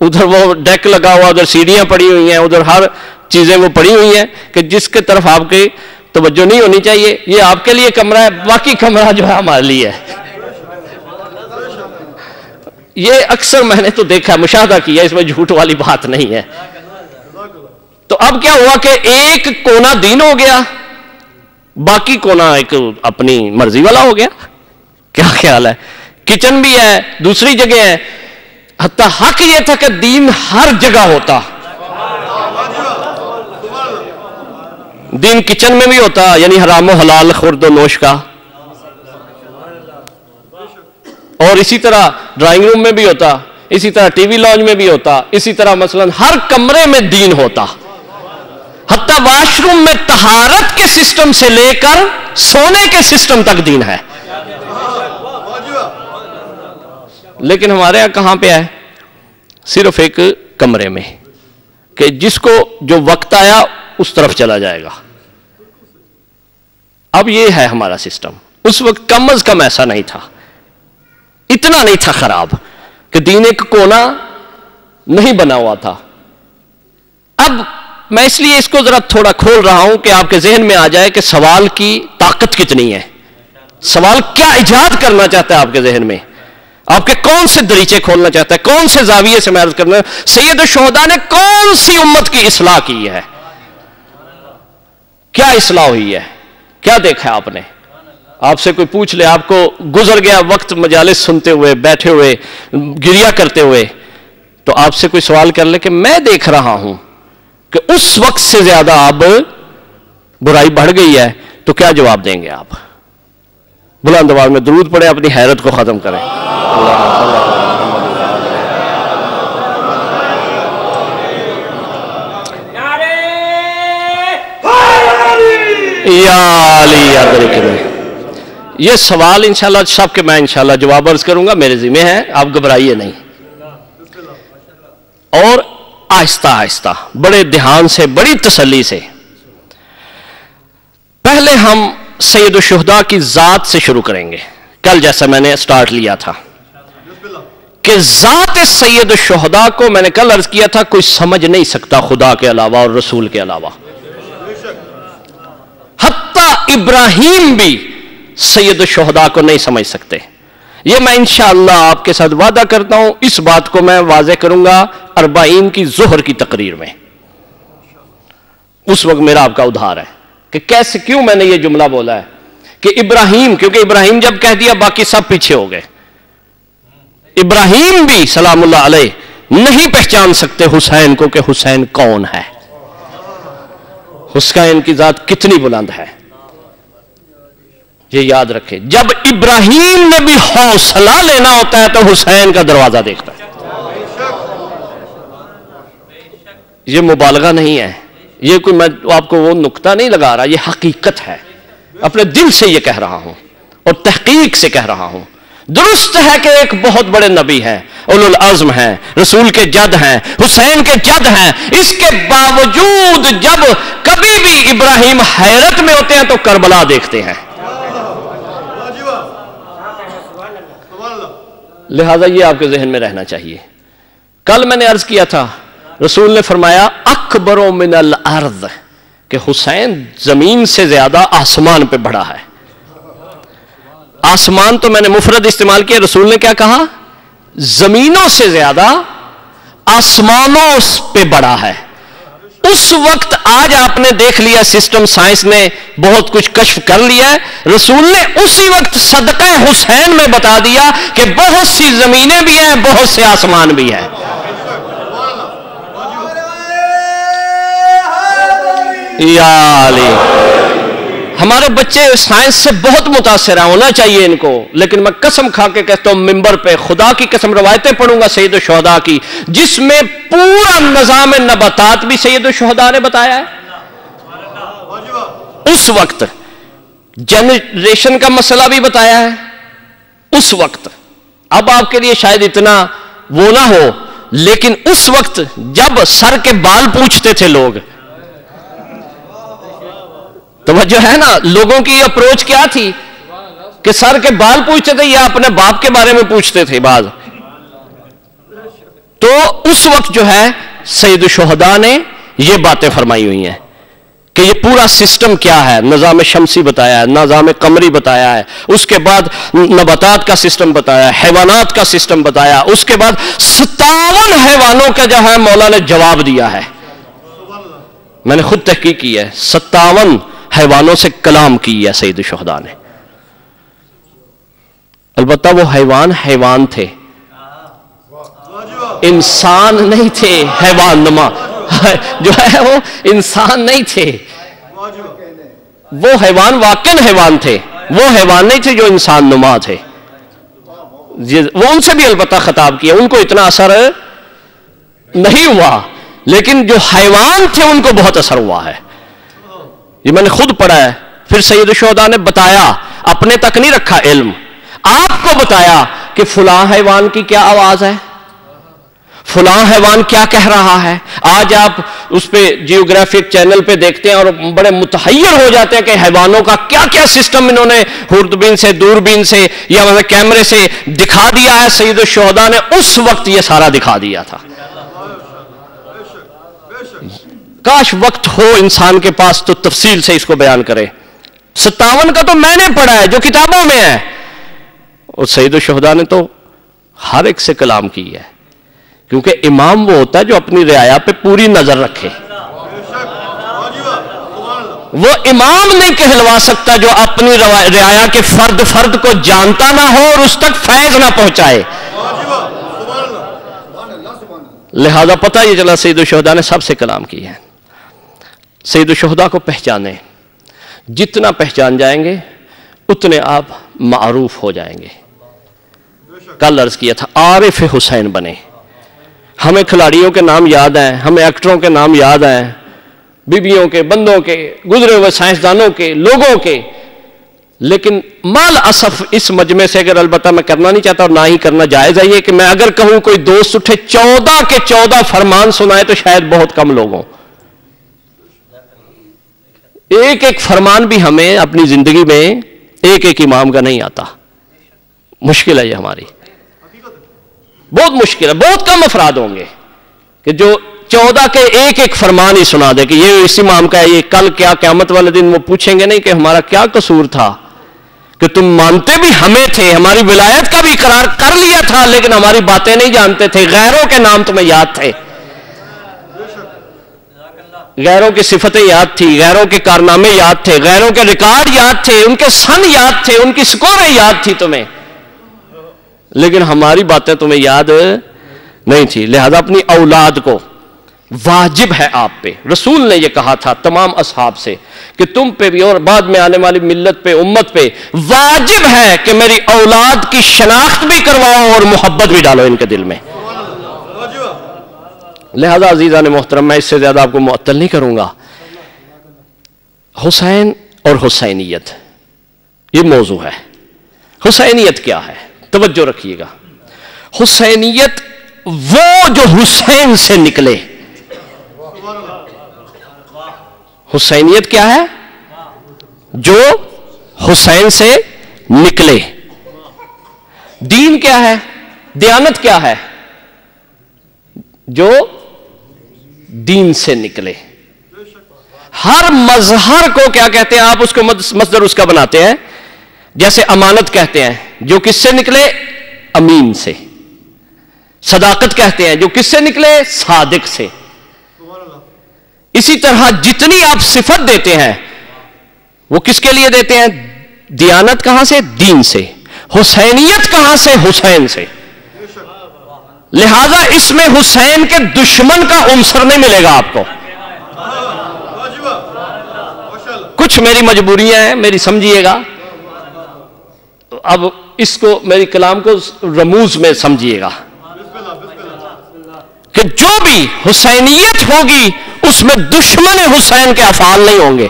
ادھر وہ ڈیک لگا ہوا، ادھر سیڑھیاں پڑی ہوئی ہیں، ادھر ہر چیزیں وہ پڑی ہوئی ہیں کہ جس کے طرف آپ کی توجہ نہیں ہونی چاہیے، یہ آپ کے لیے کمرہ ہے، باقی کمرہ جو ہے ہمارے لیے ہے۔ یہ اکثر میں نے تو دیکھا، مشاہدہ کیا، اس میں جھوٹ والی بات نہیں ہے۔ تو اب کیا ہوا کہ ایک کونا دین ہو گیا، باقی کونا ایک اپنی مرضی والا ہو گیا۔ کیا خیال ہے؟ کچن بھی ہے، دوسری جگہ ہے، حتیٰ حق یہ تھا کہ دین ہر جگہ ہوتا، دین کچن میں بھی ہوتا، یعنی حرام و حلال، خورد و نوش کا، اور اسی طرح ڈرائنگ روم میں بھی ہوتا، اسی طرح ٹی وی لاؤنج میں بھی ہوتا، اسی طرح مثلا ہر کمرے میں دین ہوتا، حتیٰ واش روم میں طہارت کے سسٹم سے لے کر سونے کے سسٹم تک دین ہے۔ لیکن ہمارے یہاں کہاں پہ ہے؟ صرف ایک کمرے میں، کہ جس کو جو وقت آیا اس طرف چلا جائے گا۔ اب یہ ہے ہمارا سسٹم۔ اس وقت کم از کم ایسا نہیں تھا، اتنا نہیں تھا خراب کہ دین ایک کونا نہیں بنا ہوا تھا۔ اب میں اس لیے اس کو ذرا تھوڑا کھول رہا ہوں کہ آپ کے ذہن میں آ جائے کہ سوال کی طاقت کتنی ہے، سوال کیا ایجاد کرنا چاہتا ہے آپ کے ذہن میں، آپ کے کون سے دریچے کھولنا چاہتا ہے، کون سے زاویے سے میں عرض کرنا ہے۔ سید الشہداء نے کون سی امت کی اصلاح کی ہے، کیا اصلاح ہوئی ہے، کیا دیکھا آپ نے؟ آپ سے کوئی پوچھ لے، آپ کو گزر گیا وقت مجالس سنتے ہوئے، بیٹھے ہوئے، گریہ کرتے ہوئے، تو آپ سے کوئی سوال کر لے کہ میں دیکھ رہا ہوں کہ اس وقت سے زیادہ اب برائی بڑھ گئی ہے، تو کیا جواب دیں گے آپ؟ بلند آواز میں درود پڑھیں، اپنی حیرت کو ختم کریں۔ یا علی یا درکنے۔ یہ سوال انشاءاللہ سب کے میں انشاءاللہ جواب عرض کروں گا، میرے ذمہ ہے، آپ گھبرائیے نہیں، اور آہستہ آہستہ بڑے دھیان سے، بڑی تسلی سے۔ پہلے ہم سید الشہداء کی ذات سے شروع کریں گے۔ کل جیسا میں نے سٹارٹ لیا تھا کہ ذات سید الشہداء کو میں نے کل عرض کیا تھا کوئی سمجھ نہیں سکتا خدا کے علاوہ اور رسول کے علاوہ، حتیٰ ابراہیم بھی سید الشہداء کو نہیں سمجھ سکتے۔ یہ میں انشاءاللہ آپ کے ساتھ وعدہ کرتا ہوں، اس بات کو میں واضح کروں گا 40 کی ظہر کی تقریر میں، اس وقت میرا آپ کا ادھار ہے کہ کیسے، کیوں میں نے یہ جملہ بولا ہے کہ ابراہیم، کیونکہ ابراہیم جب کہہ دیا باقی سب پیچھے ہو گئے۔ ابراہیم بھی سلام اللہ علیہ نہیں پہچان سکتے حسین کو کہ حسین کون ہے، حسین کی ذات کتنی بلند ہے، یہ یاد رکھے۔ جب ابراہیم نے بھی حوصلہ لینا ہوتا ہے تو حسین کا دروازہ دیکھتا ہے۔ یہ مبالغہ نہیں ہے، یہ کوئی میں آپ کو وہ نکتہ نہیں لگا رہا، یہ حقیقت ہے، اپنے دل سے یہ کہہ رہا ہوں اور تحقیق سے کہہ رہا ہوں۔ درست ہے کہ ایک بہت بڑے نبی ہیں، اولو العزم ہیں، رسول کے جد ہیں، حسین کے جد ہیں، اس کے باوجود جب کبھی بھی ابراہیم حیرت میں ہوتے ہیں تو کربلا دیکھتے ہیں۔ لہذا یہ آپ کے ذہن میں رہنا چاہیے۔ کل میں نے عرض کیا تھا، رسول نے فرمایا اکبر من الارض، کہ حسین زمین سے زیادہ آسمان پہ بڑا ہے۔ آسمان تو میں نے مفرد استعمال کیا، رسول نے کیا کہا؟ زمینوں سے زیادہ آسمانوں پہ بڑا ہے۔ اس وقت آج آپ نے دیکھ لیا، سسٹم سائنس نے بہت کچھ کشف کر لیا ہے، رسول نے اسی وقت صدقہ حسین میں بتا دیا کہ بہت سی زمینیں بھی ہیں، بہت سے آسمان بھی ہیں۔ یا علی، ہمارے بچے سائنس سے بہت متاثر ہیں، ہونا چاہیے ان کو، لیکن میں قسم کھا کے کہتا ہوں ممبر پہ، خدا کی قسم روایتیں پڑھوں گا سید الشہداء کی، جس میں پورا نظام نباتات بھی سید الشہداء نے بتایا ہے، اس وقت جنریشن کا مسئلہ بھی بتایا ہے اس وقت۔ اب آپ کے لیے شاید اتنا وہ نہ ہو، لیکن اس وقت جب سر کے بال پوچھتے تھے لوگ، توجہ ہے نا، لوگوں کی اپروچ کیا تھی کہ سر کے بال پوچھتے تھے یا اپنے باپ کے بارے میں پوچھتے تھے بعض، تو اس وقت جو ہے سید الشہداء نے یہ باتیں فرمائی ہوئی ہیں کہ یہ پورا سسٹم کیا ہے، نظام شمسی بتایا ہے، نظام قمری بتایا ہے، اس کے بعد نباتات کا سسٹم بتایا ہے، حیوانات کا سسٹم بتایا، اس کے بعد 57 حیوانوں کا جو ہے مولا نے جواب دیا ہے، میں نے خود تحقیق کی ہے، 57 حیوانوں سے کلام کی ہے سید الشہداء نے۔ البتہ وہ حیوان تھے، انسان نہیں تھے، حیوان نما جو ہے وہ انسان نہیں تھے، وہ حیوان واقعاً حیوان تھے، وہ حیوان نہیں تھے جو انسان نما تھے، وہ ان سے بھی البتہ خطاب کیا، ان کو اتنا اثر نہیں ہوا، لیکن جو حیوان تھے ان کو بہت اثر ہوا ہے، یہ میں نے خود پڑھا ہے۔ پھر سید الشہداء نے بتایا، اپنے تک نہیں رکھا علم، آپ کو بتایا کہ فلاں حیوان کی کیا آواز ہے، فلاں حیوان کیا کہہ رہا ہے۔ آج آپ اس پہ جیوگرافک چینل پہ دیکھتے ہیں اور بڑے متحیر ہو جاتے ہیں کہ حیوانوں کا کیا کیا سسٹم انہوں نے خوردبین سے، دوربین سے یا کیمرے سے دکھا دیا ہے۔ سید الشہداء نے اس وقت یہ سارا دکھا دیا تھا۔ کاش وقت ہو انسان کے پاس تو تفصیل سے اس کو بیان کرے۔ 57 کا تو میں نے پڑھا ہے جو کتابوں میں ہے، اور سید الشہداء نے تو ہر ایک سے کلام کی ہے، کیونکہ امام وہ ہوتا ہے جو اپنی رعایا پہ پوری نظر رکھے۔ وہ امام نہیں کہلوا سکتا جو اپنی رعایا کے فرد کو جانتا نہ ہو اور اس تک فیض نہ پہنچائے۔ لہذا پتہ یہ چلا سید الشہداء نے سب سے کلام کی ہے۔ سید الشہداء کو پہچانے، جتنا پہچان جائیں گے اتنے آپ معروف ہو جائیں گے۔ کل عرض کیا تھا عارف حسین بنے۔ ہمیں کھلاڑیوں کے نام یاد ہیں، ہمیں ایکٹروں کے نام یاد ہیں، بیبیوں کے، بندوں کے، گزرے ہوئے سائنسدانوں کے، لوگوں کے، لیکن مال اسف اس مجمع سے اگر البتہ میں کرنا نہیں چاہتا اور نہ ہی کرنا جائز ہے یہ کہ میں اگر کہوں کوئی دوست اٹھے 14 کے 14 فرمان سنائے تو شاید بہت کم لوگ ہوں۔ ایک ایک فرمان بھی ہمیں اپنی زندگی میں ایک ایک امام کا نہیں آتا، مشکل ہے یہ ہماری، بہت مشکل ہے۔ بہت کم افراد ہوں گے کہ جو 14 کے ایک ایک فرمان ہی سنا دے کہ یہ اس امام کا ہے، یہ کل کیا قیامت والے دن وہ پوچھیں گے نہیں کہ ہمارا کیا قصور تھا کہ تم مانتے بھی ہمیں تھے، ہماری ولایت کا بھی اقرار کر لیا تھا، لیکن ہماری باتیں نہیں جانتے تھے، غیروں کے نام تمہیں یاد تھے، غیروں کی صفتیں یاد تھی، غیروں کے کارنامے یاد تھے، غیروں کے ریکارڈ یاد تھے، ان کے سن یاد تھے، ان کی سکوریں یاد تھی تمہیں، لیکن ہماری باتیں تمہیں یاد نہیں تھی۔ لہذا اپنی اولاد کو واجب ہے آپ پہ، رسول نے یہ کہا تھا تمام اصحاب سے کہ تم پہ بھی اور بعد میں آنے والی ملت پہ، امت پہ واجب ہے کہ میری اولاد کی شناخت بھی کرواؤ اور محبت بھی ڈالو ان کے دل میں۔ لہذا عزیزان محترم میں اس سے زیادہ آپ کو معطل نہیں کروں گا۔ حسین اور حسینیت یہ موضوع ہے۔ حسینیت کیا ہے؟ توجہ رکھیے گا۔ حسینیت وہ جو حسین سے نکلے۔ حسینیت کیا ہے؟ جو حسین سے نکلے۔ دین کیا ہے؟ دیانت کیا ہے؟ جو دین سے نکلے۔ ہر مظہر کو کیا کہتے ہیں آپ؟ اس کو مصدر اس کا بناتے ہیں، جیسے امانت کہتے ہیں جو کس سے نکلے؟ امین سے۔ صداقت کہتے ہیں جو کس سے نکلے؟ صادق سے۔ اسی طرح جتنی آپ صفت دیتے ہیں وہ کس کے لیے دیتے ہیں؟ دیانت کہاں سے؟ دین سے۔ حسینیت کہاں سے؟ حسین سے۔ لہذا اس میں حسین کے دشمن کا عنصر نہیں ملے گا آپ کو۔ کچھ میری مجبوریاں ہیں، میری سمجھیے گا، اب اس کو میری کلام کو رموز میں سمجھیے گا کہ جو بھی حسینیت ہوگی اس میں دشمن حسین کے افعال نہیں ہوں گے.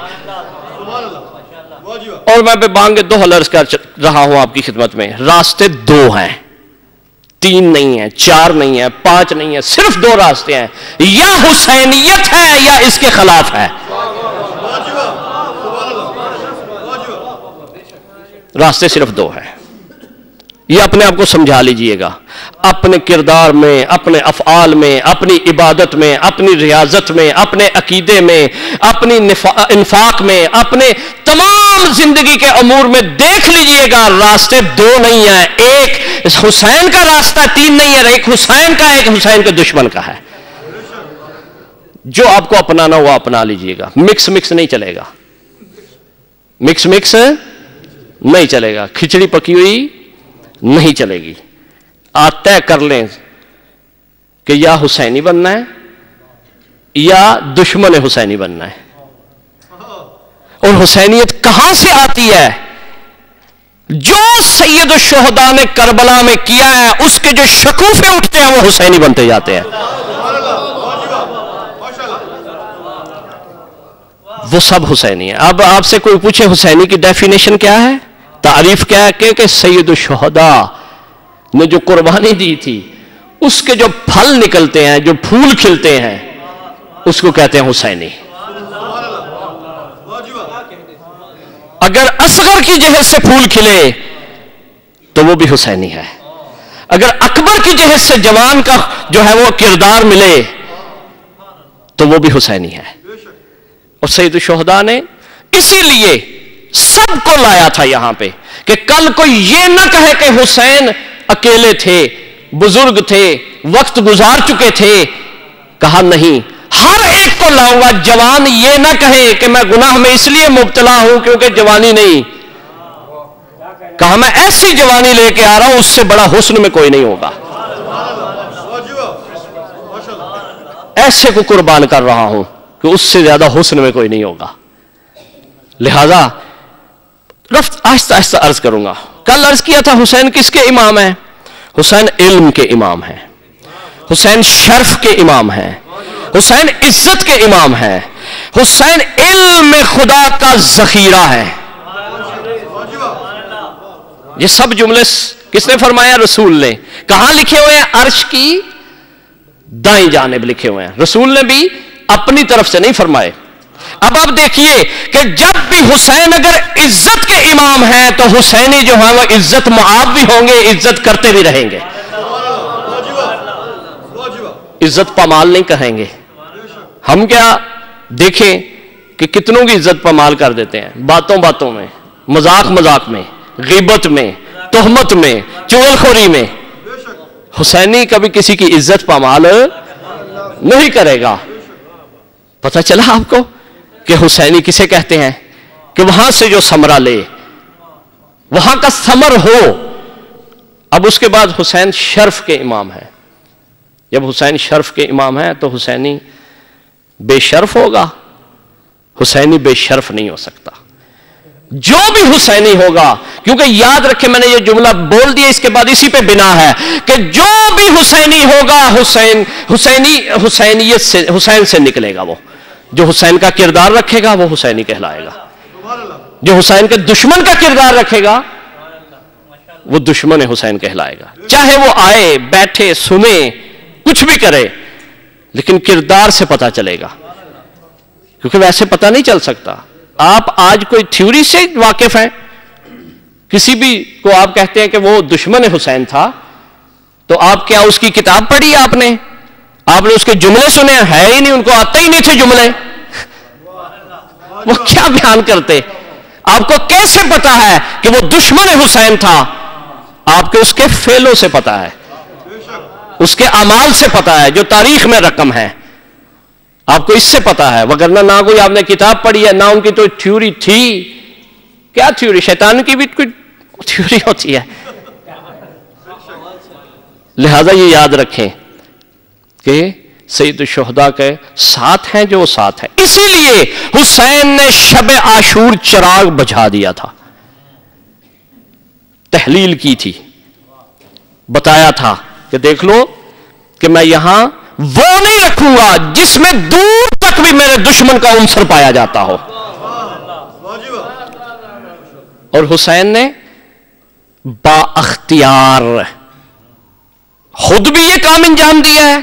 اور میں بے بانگ دو عرض کر رہا ہوں آپ کی خدمت میں، راستے دو ہیں، 3 نہیں ہیں، 4 نہیں ہیں، 5 نہیں ہیں، صرف 2 راستے ہیں، یا حسینیت ہے یا اس کے خلاف ہے. راستے صرف 2 ہیں. یہ اپنے آپ کو سمجھا لیجئے گا، اپنے کردار میں، اپنے افعال میں، اپنی عبادت میں، اپنی ریاضت میں، اپنے عقیدے میں، اپنی انفاق میں، اپنے تمام زندگی کے امور میں دیکھ لیجئے گا، راستے 2 نہیں ہیں. ایک حسین کا راستہ 3 نہیں ہے، ایک حسین کا، ایک حسین کے دشمن کا ہے. جو آپ کو اپنانا ہوا اپنا لیجئے گا. مکس نہیں چلے گا، مکس نہیں چلے گا، کھچڑی پکی ہوئی نہیں چلے گی. آپ طے کر لیں کہ یا حسینی بننا ہے یا دشمن حسینی بننا ہے. اور حسینیت کہاں سے آتی ہے؟ جو سید الشہداء نے کربلا میں کیا ہے اس کے جو شکوفے اٹھتے ہیں وہ حسینی بنتے جاتے ہیں. وہ سب حسینی ہے. اب آپ سے کوئی پوچھے حسینی کی ڈیفینیشن کیا ہے، تعریف کیا ہے، کہ سید الشہداء نے جو قربانی دی تھی اس کے جو پھل نکلتے ہیں، جو پھول کھلتے ہیں، اس کو کہتے ہیں حسینی. اگر اصغر کی جہت سے پھول کھلے تو وہ بھی حسینی ہے. اگر اکبر کی جہت سے جوان کا جو ہے وہ کردار ملے تو وہ بھی حسینی ہے. اور سید الشہداء نے اسی لیے سب کو لایا تھا یہاں پہ کہ کل کوئی یہ نہ کہے کہ حسین اکیلے تھے، بزرگ تھے، وقت گزار چکے تھے. کہا نہیں، ہر ایک کو لاؤں گا. جوان یہ نہ کہے کہ میں گناہ میں اس لیے مبتلا ہوں کیونکہ جوانی نہیں. کہا میں ایسی جوانی لے کے آ رہا ہوں اس سے بڑا حسن میں کوئی نہیں ہوگا. ایسے کو قربان کر رہا ہوں کہ اس سے زیادہ حسن میں کوئی نہیں ہوگا. لہذا آہستہ آہستہ عرض کروں گا. کل عرض کیا تھا حسین کس کے امام ہیں؟ حسین علم کے امام ہیں، حسین شرف کے امام ہیں، حسین عزت کے امام ہیں، حسین علم خدا کا ذخیرہ ہے. یہ سب جملے کس نے فرمایا؟ رسول نے. کہاں لکھے ہوئے ہیں؟ عرش کی دائیں جانب لکھے ہوئے ہیں. رسول نے بھی اپنی طرف سے نہیں فرمائے. اب آپ دیکھیے کہ جب بھی حسین اگر عزت کے امام ہیں تو حسینی جو ہیں وہ عزت معاب بھی ہوں گے، عزت کرتے بھی رہیں گے، عزت پامال نہیں کہیں گے. ہم کیا دیکھیں کہ کتنوں کی عزت پامال کر دیتے ہیں، باتوں میں، مذاق میں، غیبت میں، تہمت میں، چغلخوری میں. حسینی کبھی کسی کی عزت پامال نہیں کرے گا. پتہ چلا آپ کو کہ حسینی کسے کہتے ہیں؟ کہ وہاں سے جو ثمرہ لے، وہاں کا ثمر ہو. اب اس کے بعد حسین شرف کے امام ہے. جب حسین شرف کے امام ہے تو حسینی بے شرف ہوگا؟ حسینی بے شرف نہیں ہو سکتا. جو بھی حسینی ہوگا، کیونکہ یاد رکھیں میں نے یہ جملہ بول دیا اس کے بعد اسی پہ بنا ہے کہ جو بھی حسینی ہوگا حسینیت سے، حسین سے نکلے گا. وہ جو حسین کا کردار رکھے گا وہ حسینی کہلائے گا. جو حسین کے دشمن کا کردار رکھے گا وہ دشمن حسین کہلائے گا. چاہے وہ آئے، بیٹھے، سنے، کچھ بھی کرے، لیکن کردار سے پتہ چلے گا، کیونکہ ویسے پتہ نہیں چل سکتا. آپ آج کوئی تھیوری سے واقف ہیں، کسی بھی کو آپ کہتے ہیں کہ وہ دشمن حسین تھا، تو آپ کیا اس کی کتاب پڑھی آپ نے اس کے جملے سنے؟ ہے ہی نہیں، ان کو آتے ہی نہیں تھے جملے. وہ کیا بیان کرتے؟ آپ کو کیسے پتا ہے کہ وہ دشمن حسین تھا؟ آپ کو اس کے فعلوں سے پتا ہے، اس کے اعمال سے پتا ہے جو تاریخ میں رقم ہے. آپ کو اس سے پتا ہے، وگرنہ نہ کوئی آپ نے کتاب پڑھی ہے، نہ ان کی تو تھیوری تھی. کیا تھیوری؟ شیطان کی بھی کوئی تھیوری ہوتی ہے. لہذا یہ یاد رکھیں کہ سید الشہداء کے ساتھ ہیں جو ساتھ ہیں. اسی لیے حسین نے شب عاشور چراغ بجھا دیا تھا، تحلیل کی تھی، بتایا تھا کہ دیکھ لو کہ میں یہاں وہ نہیں رکھوں گا جس میں دور تک بھی میرے دشمن کا عنصر پایا جاتا ہو. اور حسین نے با اختیار خود بھی یہ کام انجام دیا ہے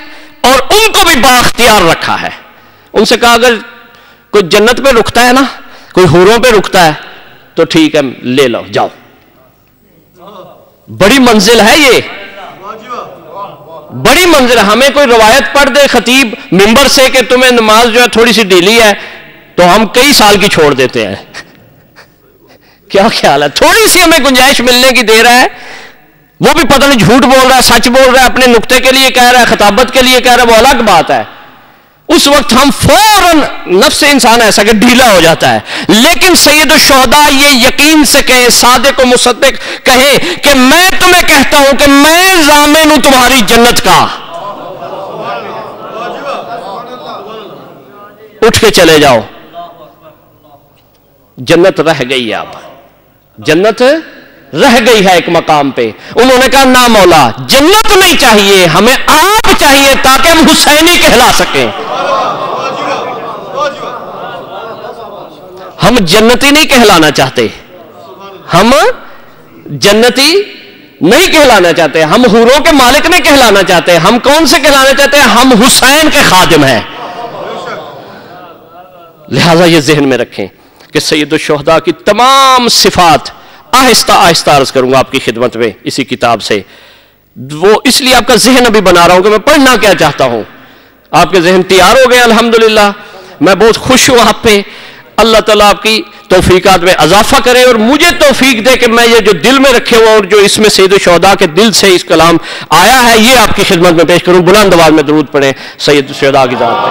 اور ان کو بھی با اختیار رکھا ہے. ان سے کہا اگر کوئی جنت پہ رکتا ہے نا، کوئی حوروں پہ رکتا ہے تو ٹھیک ہے لے لو جاؤ. بڑی منزل ہے یہ، بڑی منزل. ہمیں کوئی روایت پڑھ دے خطیب منبر سے کہ تمہیں نماز جو ہے تھوڑی سی ڈھیلی ہے تو ہم کئی سال کی چھوڑ دیتے ہیں. کیا خیال ہے؟ تھوڑی سی ہمیں گنجائش ملنے کی دے رہا ہے، وہ بھی پتہ نہیں جھوٹ بول رہا ہے سچ بول رہا ہے، اپنے نقطے کے لیے کہہ رہا ہے، خطابت کے لیے کہہ رہا ہے، وہ الگ بات ہے. اس وقت ہم فوراً نفس انسان ایسا کہ ڈھیلا ہو جاتا ہے. لیکن سید الشہداء یہ یقین سے کہیں، صادق و مصدق کہیں کہ میں تمہیں کہتا ہوں کہ میں ضامن ہوں تمہاری جنت کا، اٹھ کے چلے جاؤ. جنت رہ گئی. اب جنت رہ گئی ہے ایک مقام پہ. انہوں نے کہا نہ مولا، جنت نہیں چاہیے ہمیں، آپ چاہیے تاکہ ہم حسینی کہلا سکیں. ہم جنتی نہیں کہلانا چاہتے، ہم جنتی نہیں کہلانا چاہتے، ہم حوروں کے مالک نہیں کہلانا چاہتے. ہم کون سے کہلانا چاہتے ہیں؟ ہم حسین کے خادم ہیں. لہذا یہ ذہن میں رکھیں کہ سید الشہداء کی تمام صفات آہستہ آہستہ عرض کروں گا آپ کی خدمت میں اسی کتاب سے. وہ اس لیے آپ کا ذہن ابھی بنا رہا ہوں کہ میں پڑھنا کیا چاہتا ہوں. آپ کے ذہن تیار ہو گئے الحمدللہ. میں بہت خوش ہوں آپ پہ. اللہ تعالیٰ آپ کی توفیقات میں اضافہ کرے اور مجھے توفیق دے کہ میں یہ جو دل میں رکھے ہوا اور جو اس میں سید الشہداء کے دل سے اس کلام آیا ہے یہ آپ کی خدمت میں پیش کروں. بلند آواز میں درود پڑھیں سید الشہداء کی ذات پہ.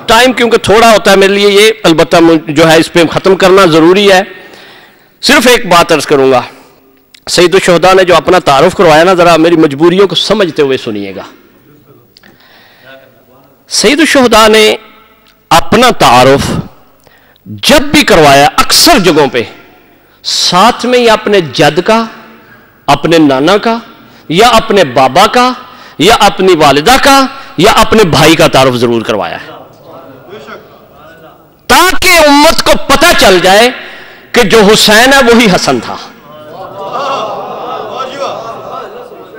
ٹائم کیونکہ تھوڑا ہوتا ہے میرے لیے، یہ البتہ جو ہے اس پہ ختم کرنا ضروری ہے. صرف ایک بات عرض کروں گا. سید الشہداء نے جو اپنا تعارف کروایا نا، ذرا میری مجبوریوں کو سمجھتے ہوئے سنیے گا. سید الشہداء نے اپنا تعارف جب بھی کروایا اکثر جگہوں پہ ساتھ میں یا اپنے جد کا، اپنے نانا کا، یا اپنے بابا کا، یا اپنی والدہ کا، یا اپنے بھائی کا تعارف ضرور کروایا ہے، تاکہ امت کو پتہ چل جائے کہ جو حسین ہے وہی حسن تھا.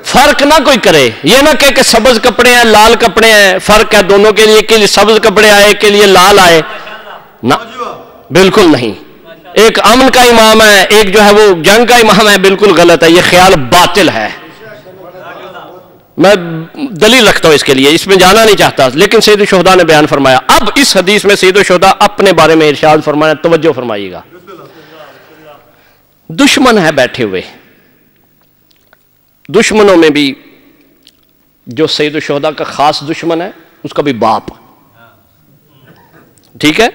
فرق نہ کوئی کرے. یہ نہ کہ سبز کپڑے ہیں لال کپڑے ہیں، فرق ہے دونوں کے لیے. کے لیے سبز کپڑے آئے، کے لیے لال آئے، نہ بالکل نہیں. ایک امن کا امام ہے، ایک جو ہے وہ جنگ کا امام ہے، بالکل غلط ہے. یہ خیال باطل ہے. میں دلیل رکھتا ہوں اس کے لیے، اس میں جانا نہیں چاہتا. لیکن سید الشہداء نے بیان فرمایا. اب اس حدیث میں سید الشہداء اپنے بارے میں ارشاد فرمایا، توجہ فرمائیے گا. دشمن ہے بیٹھے ہوئے، دشمنوں میں بھی جو سید الشہداء کا خاص دشمن ہے اس کا بھی باپ، ٹھیک ہے.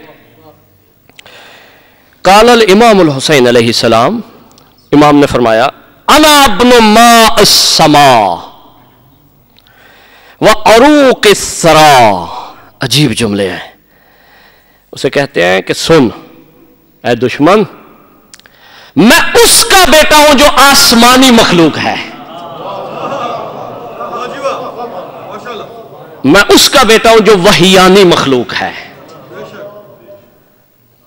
قال الامام الحسین علیہ السلام، امام نے فرمایا انا ابن ماء السماء وعروق الثرى. عجیب جملے ہیں. اسے کہتے ہیں کہ سن اے دشمن، میں اس کا بیٹا ہوں جو آسمانی مخلوق ہے، میں اس کا بیٹا ہوں جو وحیانی مخلوق ہے،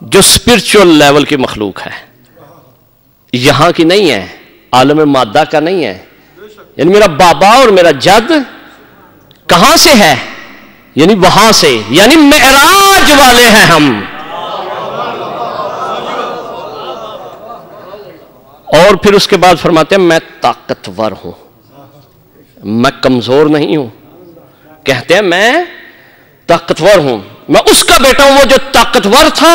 جو اسپرچول لیول کی مخلوق ہے، یہاں کی نہیں ہے، عالم مادہ کا نہیں ہے. یعنی میرا بابا اور میرا جد کہاں سے ہے؟ یعنی وہاں سے، یعنی معراج والے ہیں ہم. اور پھر اس کے بعد فرماتے ہیں میں طاقتور ہوں، میں کمزور نہیں ہوں. کہتے ہیں میں طاقتور ہوں، میں اس کا بیٹا ہوں وہ جو طاقتور تھا،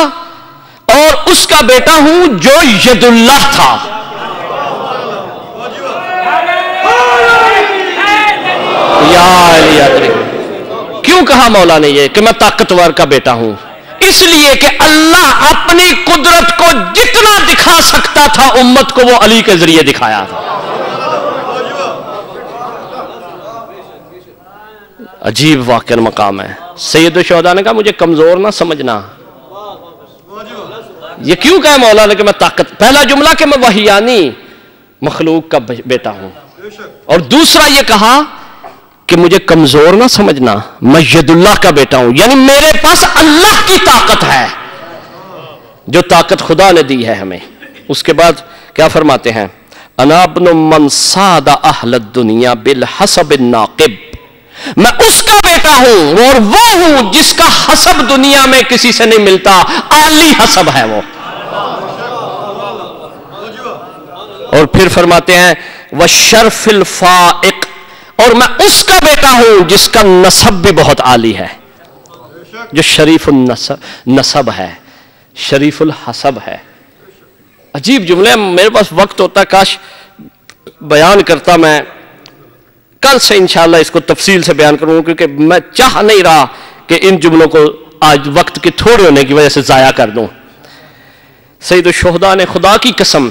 اور اس کا بیٹا ہوں جو ید اللہ تھا. کیوں کہا مولا نے یہ کہ میں طاقتور کا بیٹا ہوں؟ اس لیے کہ اللہ اپنی قدرت کو جتنا دکھا سکتا تھا امت کو وہ علی کے ذریعے دکھایا تھا. عجیب واقعہ مقام ہے. سید الشہداء نے کہا مجھے کمزور نہ سمجھنا. یہ کیوں کہا مولا نے کہ میں طاقت؟ پہلا جملہ کہ میں وحیانی مخلوق کا بیٹا ہوں، اور دوسرا یہ کہا کہ مجھے کمزور نہ سمجھنا، میں ید اللہ کا بیٹا ہوں، یعنی میرے پاس اللہ کی طاقت ہے، جو طاقت خدا نے دی ہے ہمیں. اس کے بعد کیا فرماتے ہیں؟ انا ابن من صاد اہل الدنیا بالحسب الناقب، میں اس کا بیٹا ہوں اور وہ ہوں جس کا حسب دنیا میں کسی سے نہیں ملتا، اعلی حسب ہے وہ. اور پھر فرماتے ہیں وَالشَّرْفِ الْفَائِقِ، اور میں اس کا بیٹا ہوں جس کا نسب بھی بہت عالی ہے، جو شریف النسب ہے، شریف الحسب ہے. عجیب جملے. میرے پاس وقت ہوتا کاش بیان کرتا، میں کل سے انشاءاللہ اس کو تفصیل سے بیان کروں، کیونکہ میں چاہ نہیں رہا کہ ان جملوں کو آج وقت کے تھوڑے ہونے کی وجہ سے ضائع کر دوں. سید الشہداء نے خدا کی قسم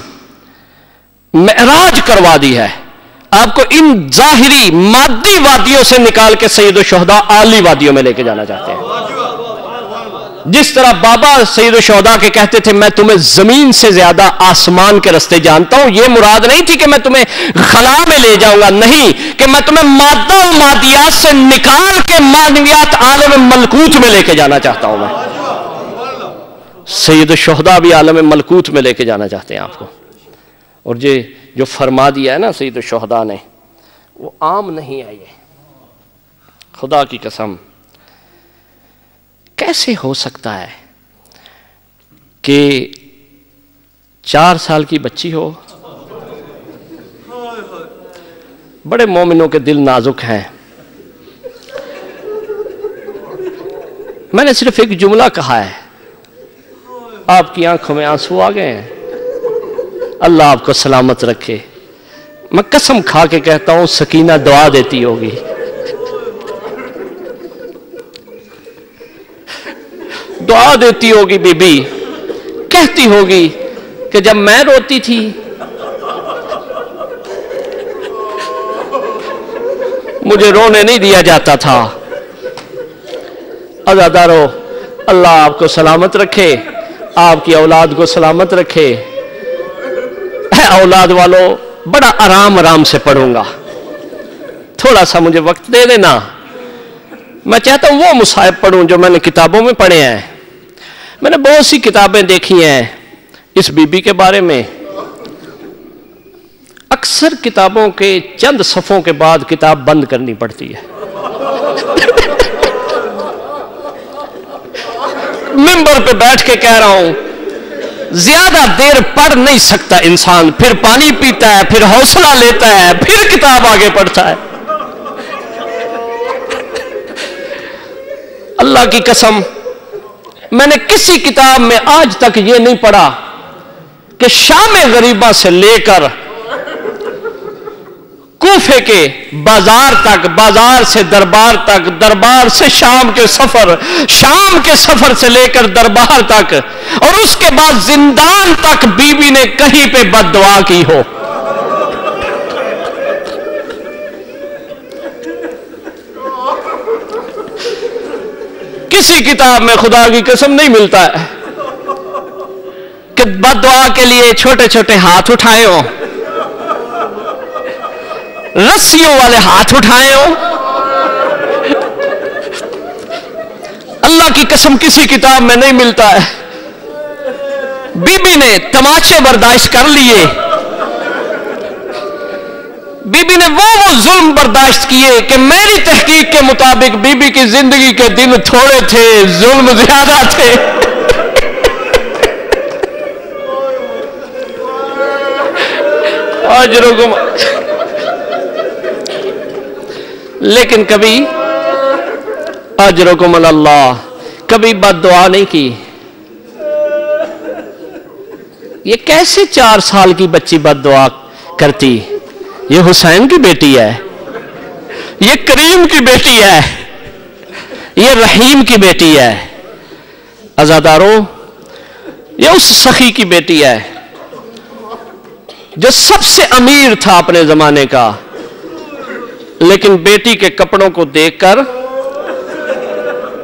معراج کروا دی ہے آپ کو. ان ظاہری مادی وادیوں سے نکال کے سید الشہداء اعلی وادیوں میں لے کے جانا چاہتے ہیں. جس طرح بابا سید الشہداء کے کہتے تھے میں تمہیں زمین سے زیادہ آسمان کے رستے جانتا ہوں، یہ مراد نہیں تھی کہ میں تمہیں خلا میں لے جاؤں گا، نہیں، کہ میں تمہیں مادہ و مادیات سے نکال کے مادیات عالم ملکوت میں لے کے جانا چاہتا ہوں. میں سید الشہداء بھی عالم ملکوت میں لے کے جانا چاہتے ہیں آپ کو. اور یہ جو فرما دیا ہے نا سید الشہداء نے، وہ عام نہیں ہے. یہ خدا کی قسم کیسے ہو سکتا ہے کہ 4 سال کی بچی ہو؟ بڑے مومنوں کے دل نازک ہیں. میں نے صرف ایک جملہ کہا ہے، آپ کی آنکھوں میں آنسو آ گئے ہیں. اللہ آپ کو سلامت رکھے. میں قسم کھا کے کہتا ہوں سکینہ دعا دیتی ہوگی. دعا دیتی ہوگی بی بی، کہتی ہوگی کہ جب میں روتی تھی مجھے رونے نہیں دیا جاتا تھا. عزادارو اللہ آپ کو سلامت رکھے، آپ کی اولاد کو سلامت رکھے. اولاد والو بڑا آرام سے پڑھوں گا، تھوڑا سا مجھے وقت دے دینا. میں چاہتا ہوں وہ مصائب پڑھوں جو میں نے کتابوں میں پڑھے ہیں. میں نے بہت سی کتابیں دیکھی ہیں اس بی بی کے بارے میں. اکثر کتابوں کے چند صفحوں کے بعد کتاب بند کرنی پڑتی ہے. ممبر پہ بیٹھ کے کہہ رہا ہوں زیادہ دیر پڑھ نہیں سکتا انسان، پھر پانی پیتا ہے، پھر حوصلہ لیتا ہے، پھر کتاب آگے پڑھتا ہے. اللہ کی قسم میں نے کسی کتاب میں آج تک یہ نہیں پڑھا کہ شام غریبہ سے لے کر کوفے کے بازار تک، بازار سے دربار تک، دربار سے شام کے سفر، شام کے سفر سے لے کر دربار تک، اور اس کے بعد زندان تک بی بی نے کہیں پہ بد دعا کی ہو. کسی کتاب میں خدا کی قسم نہیں ملتا ہے کہ بد دعا کے لیے چھوٹے چھوٹے ہاتھ اٹھائے ہو، رسیوں والے ہاتھ اٹھائے ہو. اللہ کی قسم کسی کتاب میں نہیں ملتا ہے. بی بی نے تماچے برداشت کر لیے، بی بی نے وہ ظلم برداشت کیے کہ میری تحقیق کے مطابق بی بی کی زندگی کے دن تھوڑے تھے، ظلم زیادہ تھے. اجرکم، لیکن کبھی اجرکم اللہ، کبھی بد دعا نہیں کی. یہ کیسے 4 سال کی بچی بد دعا کرتی؟ یہ حسین کی بیٹی ہے، یہ کریم کی بیٹی ہے، یہ رحیم کی بیٹی ہے. عزادارو یہ اس سخی کی بیٹی ہے جو سب سے امیر تھا اپنے زمانے کا، لیکن بیٹی کے کپڑوں کو دیکھ کر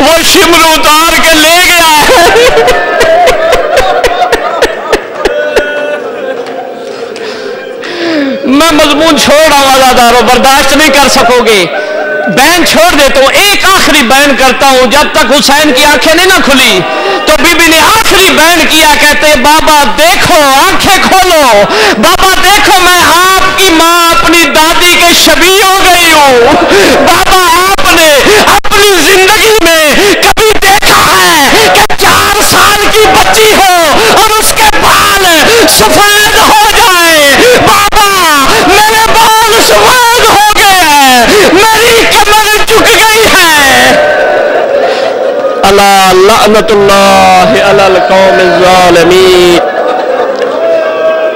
وہ شمر اتار کے لے گیا ہے۔ میں مضمون چھوڑ رہا ہوں عزادارو، برداشت نہیں کر سکو گے، بین چھوڑ دیتا ہوں، ایک آخری بین کرتا ہوں۔ جب تک حسین کی آنکھیں نہیں نہ کھلی تو بی بی نے آخری بین کیا، کہتے بابا دیکھو آنکھیں کھولو، بابا دیکھو میں آپ کی ماں اپنی دادی کے شبیہ ہو گئی ہوں، بابا آپ نے اپنی زندگی میں کبھی دیکھا ہے کہ 4 سال کی بچی ہو اور اس کے بال سفید ہو جائے؟ بابا میرے بال سفید ہو گئے ہیں، میری کمر جھک گئی ہے۔ اللہ لعنت اللہ علی القوم الظالمین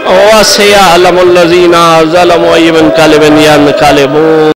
وسيعلم الذين ظلموا أي منقلب ينقلبون۔